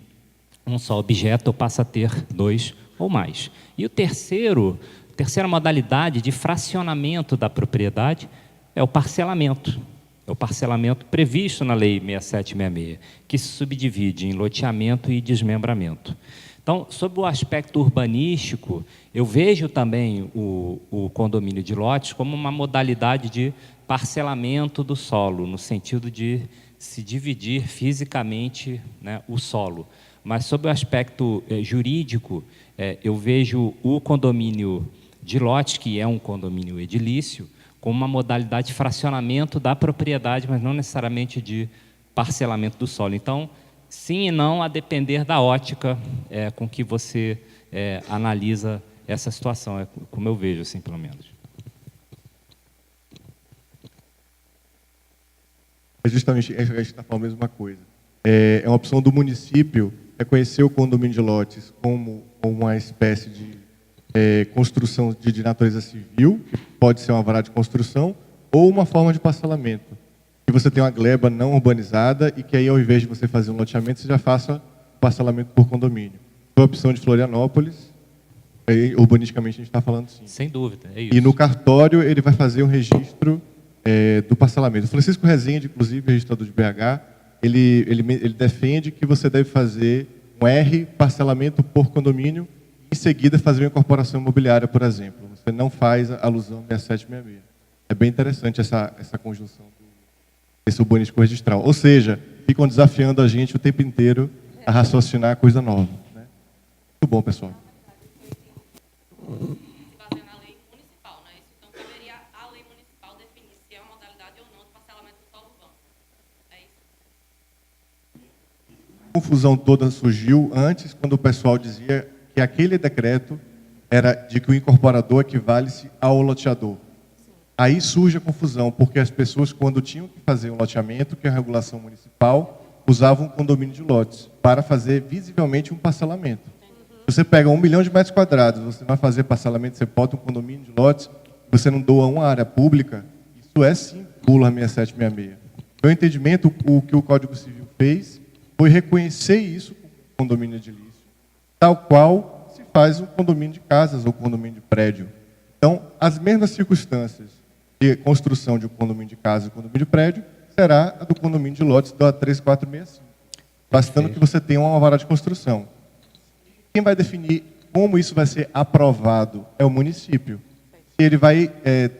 um só objeto, eu passo a ter 2 ou mais. E a terceira modalidade de fracionamento da propriedade é o parcelamento. É o parcelamento previsto na Lei 6766, que se subdivide em loteamento e desmembramento. Então, sob o aspecto urbanístico, eu vejo também o condomínio de lotes como uma modalidade de parcelamento do solo, no sentido de se dividir fisicamente, né, o solo. Mas, sob o aspecto jurídico, eu vejo o condomínio de lotes, que é um condomínio edilício, como uma modalidade de fracionamento da propriedade, mas não necessariamente de parcelamento do solo. Então, sim e não, a depender da ótica com que você analisa essa situação, é como eu vejo, assim, pelo menos. Justamente, a gente está falando a mesma coisa. É uma opção do município reconhecer o condomínio de lotes como uma espécie de construção de natureza civil, que pode ser uma alvará de construção, ou uma forma de parcelamento. Que você tem uma gleba não urbanizada e que aí, ao invés de você fazer um loteamento, você já faça parcelamento por condomínio. Foi a opção de Florianópolis, urbanisticamente a gente está falando sim. Sem dúvida, é isso. E no cartório ele vai fazer um registro do parcelamento. O Francisco Rezende, inclusive, registrador de BH, ele defende que você deve fazer um R, parcelamento por condomínio, e em seguida fazer uma incorporação imobiliária, por exemplo. Você não faz a alusão 6766. É bem interessante essa conjunção desse urbanístico registral. Ou seja, ficam desafiando a gente o tempo inteiro a raciocinar coisa nova. Né? Muito bom, pessoal. confusão toda surgiu antes, quando o pessoal dizia que aquele decreto era de que o incorporador equivale-se ao loteador. Aí surge a confusão, porque as pessoas, quando tinham que fazer um loteamento, que é a regulação municipal, usavam um condomínio de lotes para fazer visivelmente um parcelamento. Você pega 1 milhão de metros quadrados, você vai fazer parcelamento, você bota um condomínio de lotes, você não doa uma área pública, isso é sim bula 6766. Meu entendimento, o que o Código Civil fez foi reconhecer isso como condomínio edilício, tal qual se faz um condomínio de casas ou condomínio de prédio. Então, as mesmas circunstâncias de construção de um condomínio de casa e um condomínio de prédio será a do condomínio de lotes da 3465, bastando que você tenha uma vara de construção. Quem vai definir como isso vai ser aprovado é o município. Se ele vai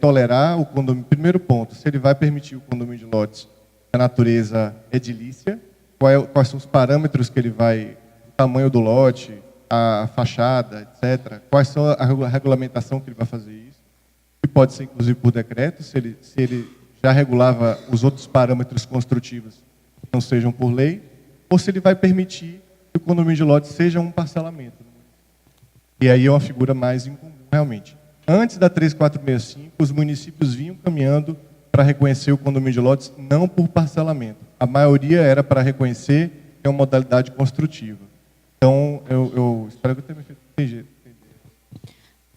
tolerar o condomínio, primeiro ponto, se ele vai permitir o condomínio de lotes da natureza edilícia, quais são os parâmetros que ele vai, o tamanho do lote, a fachada, etc. Quais são a regulamentação que ele vai fazer isso. Que pode ser, inclusive, por decreto, se ele já regulava os outros parâmetros construtivos que não sejam por lei, ou se ele vai permitir que o condomínio de lotes seja um parcelamento. E aí é uma figura mais incomum, realmente. Antes da 3465, os municípios vinham caminhando para reconhecer o condomínio de lotes não por parcelamento. A maioria era para reconhecer que é uma modalidade construtiva. Então, eu espero que eu tenha me feito entender.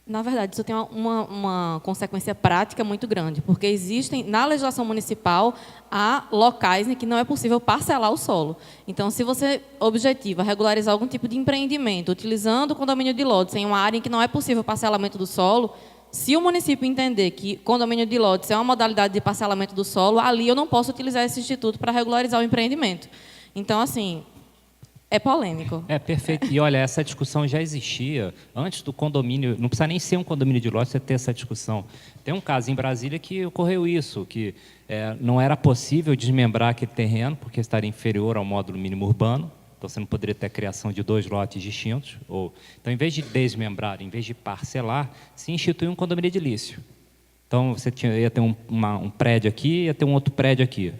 Na verdade, isso tem uma consequência prática muito grande, porque existem, na legislação municipal, há locais em que não é possível parcelar o solo. Então, se você objetiva regularizar algum tipo de empreendimento, utilizando o condomínio de lotes em uma área em que não é possível parcelamento do solo, se o município entender que condomínio de lotes é uma modalidade de parcelamento do solo, ali eu não posso utilizar esse instituto para regularizar o empreendimento. Então, assim, é polêmico. É, perfeito. E olha, essa discussão já existia antes do condomínio, não precisa nem ser um condomínio de lotes, você ter essa discussão. Tem um caso em Brasília que ocorreu isso, que não era possível desmembrar aquele terreno, porque estaria inferior ao módulo mínimo urbano, então você não poderia ter a criação de 2 lotes distintos. Então, em vez de desmembrar, em vez de parcelar, se instituiu um condomínio edilício. Então, você ia ter um prédio aqui, ia ter um outro prédio aqui.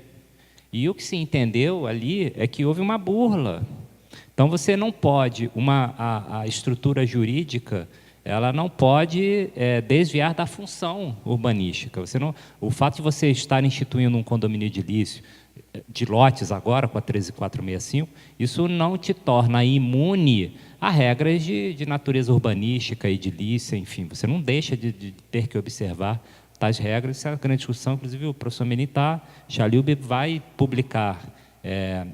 E o que se entendeu ali é que houve uma burla. Então, você não pode, a estrutura jurídica, ela não pode desviar da função urbanística. O fato de você estar instituindo um condomínio edilício de lotes agora, com a 13465, isso não te torna imune a regras de natureza urbanística, edilícia, enfim. Você não deixa de ter que observar tais regras. Essa é a grande discussão. Inclusive, o professor Menitá Chalub vai publicar,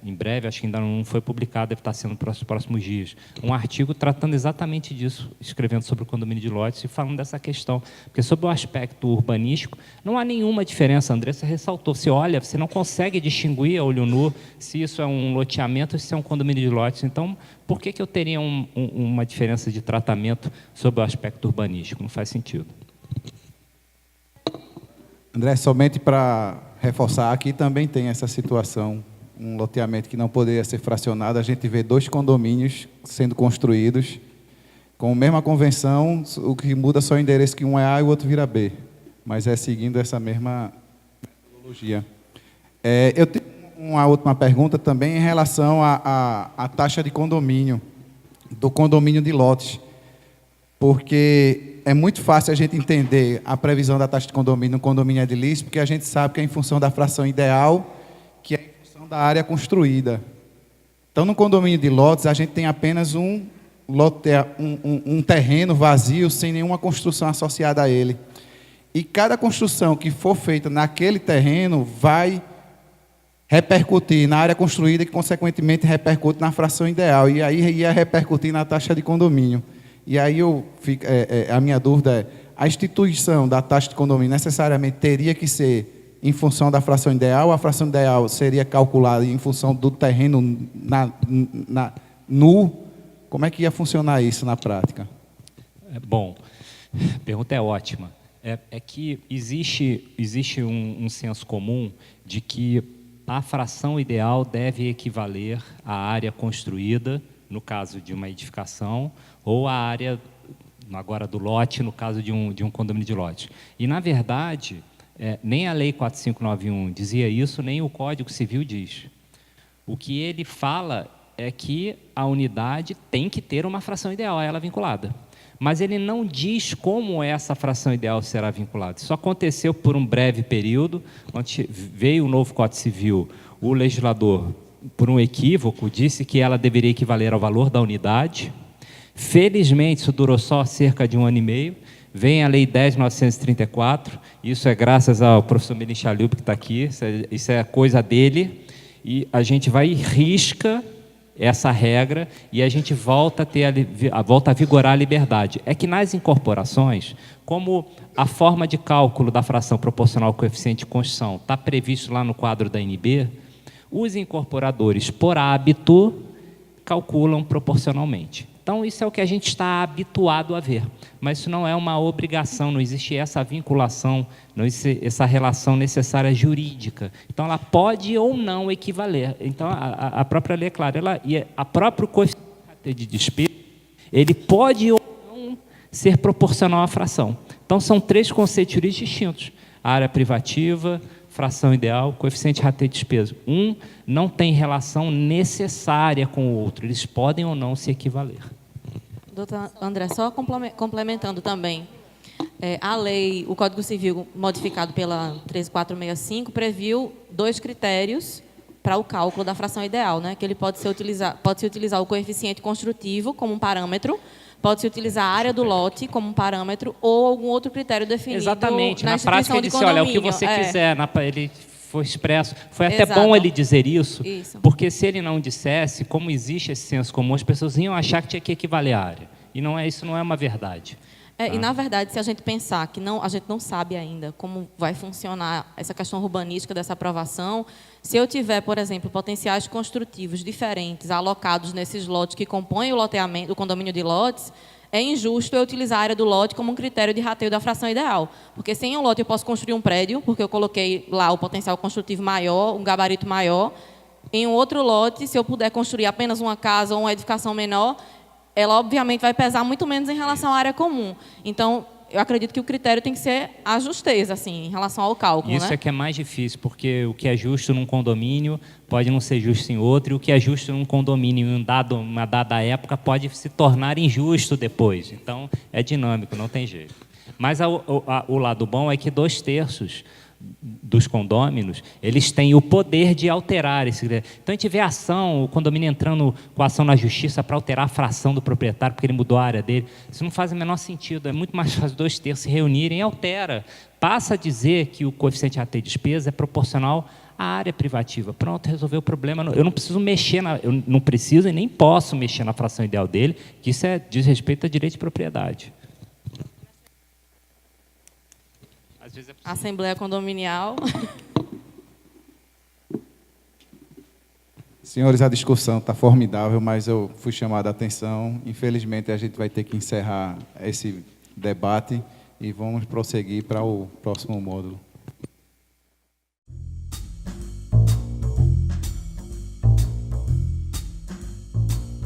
em breve, acho que ainda não foi publicado, deve estar sendo nos próximos dias, um artigo tratando exatamente disso, escrevendo sobre o condomínio de lotes e falando dessa questão. Porque, sobre o aspecto urbanístico, não há nenhuma diferença. A Andressa ressaltou. Você olha, você não consegue distinguir a olho nu se isso é um loteamento ou se é um condomínio de lotes. Então, por que eu teria uma diferença de tratamento sobre o aspecto urbanístico? Não faz sentido. André, somente para reforçar, aqui também tem essa situação, um loteamento que não poderia ser fracionado. A gente vê 2 condomínios sendo construídos com a mesma convenção, o que muda só o endereço, que um é A e o outro vira B, mas é seguindo essa mesma metodologia. Eu tenho uma última pergunta também em relação à taxa de condomínio, do condomínio de lotes, porque é muito fácil a gente entender a previsão da taxa de condomínio no condomínio edilício, porque a gente sabe que é em função da fração ideal, que é em função da área construída. Então, no condomínio de lotes, a gente tem apenas um terreno vazio, sem nenhuma construção associada a ele. E cada construção que for feita naquele terreno vai repercutir na área construída, que, consequentemente, repercute na fração ideal. E aí ia repercutir na taxa de condomínio. E aí a minha dúvida é, a instituição da taxa de condomínio necessariamente teria que ser em função da fração ideal, ou a fração ideal seria calculada em função do terreno nu? Como é que ia funcionar isso na prática? Bom, a pergunta é ótima. É que existe um senso comum de que a fração ideal deve equivaler à área construída, no caso de uma edificação, ou a área, agora do lote, no caso de um condomínio de lote. E, na verdade, nem a Lei 4591 dizia isso, nem o Código Civil diz. O que ele fala é que a unidade tem que ter uma fração ideal a ela vinculada. Mas ele não diz como essa fração ideal será vinculada. Isso aconteceu por um breve período, onde veio o novo Código Civil, o legislador, por um equívoco, disse que ela deveria equivaler ao valor da unidade. Felizmente, isso durou só cerca de 1 ano e meio. Vem a Lei 10.934, isso é graças ao professor Melim Chalub, que está aqui, isso é coisa dele, e a gente vai e risca essa regra e a gente volta a vigorar a liberdade. É que nas incorporações, como a forma de cálculo da fração proporcional ao coeficiente de construção está previsto lá no quadro da NB, os incorporadores, por hábito, calculam proporcionalmente. Então, isso é o que a gente está habituado a ver, mas isso não é uma obrigação, não existe essa vinculação, não existe essa relação necessária jurídica. Então, ela pode ou não equivaler. Então, a própria lei é clara, a próprio coeficiente de despesa, ele pode ou não ser proporcional à fração. Então, são 3 conceitos jurídicos distintos: a área privativa, fração ideal, coeficiente rateio de despesa. Um não tem relação necessária com o outro, eles podem ou não se equivaler. Doutor André, só complementando também, a lei, o Código Civil modificado pela 13465 previu 2 critérios para o cálculo da fração ideal, né? Que ele pode-se utilizar o coeficiente construtivo como um parâmetro, pode-se utilizar a área do lote como um parâmetro ou algum outro critério definido. Exatamente. Na instituição prática, ele de disse, olha, é o que condomínio. você quiser. Ele foi expresso. Foi até Exato. bom ele dizer isso, Isso. porque se ele não dissesse, como existe esse senso comum, as pessoas iam achar que tinha que equivaler à área. E isso não é uma verdade. E, na verdade, se a gente pensar que a gente não sabe ainda como vai funcionar essa questão urbanística dessa aprovação, se eu tiver, por exemplo, potenciais construtivos diferentes alocados nesses lotes que compõem o loteamento, o condomínio de lotes, é injusto eu utilizar a área do lote como um critério de rateio da fração ideal. Porque se em um lote eu posso construir um prédio, porque eu coloquei lá o potencial construtivo maior, um gabarito maior. Em um outro lote, se eu puder construir apenas uma casa ou uma edificação menor, ela obviamente vai pesar muito menos em relação à área comum. Então, eu acredito que o critério tem que ser a justeza, assim, em relação ao cálculo. Isso, né? É que é mais difícil, porque o que é justo num condomínio pode não ser justo em outro, e o que é justo num condomínio em uma dada época pode se tornar injusto depois. Então, é dinâmico, não tem jeito. Mas o lado bom é que 2/3 dos condôminos, eles têm o poder de alterar esse. Então, a gente vê a ação, o condomínio entrando com a ação na justiça para alterar a fração do proprietário, porque ele mudou a área dele. Isso não faz o menor sentido. É muito mais fácil 2/3 se reunirem e altera. Passa a dizer que o coeficiente de rateio de despesa é proporcional à área privativa. Pronto, resolveu o problema. Eu não preciso mexer, eu não preciso e nem posso mexer na fração ideal dele, que isso diz respeito a direito de propriedade. Assembleia condominial. Senhores, a discussão está formidável, mas eu fui chamado a atenção. Infelizmente, a gente vai ter que encerrar esse debate e vamos prosseguir para o próximo módulo.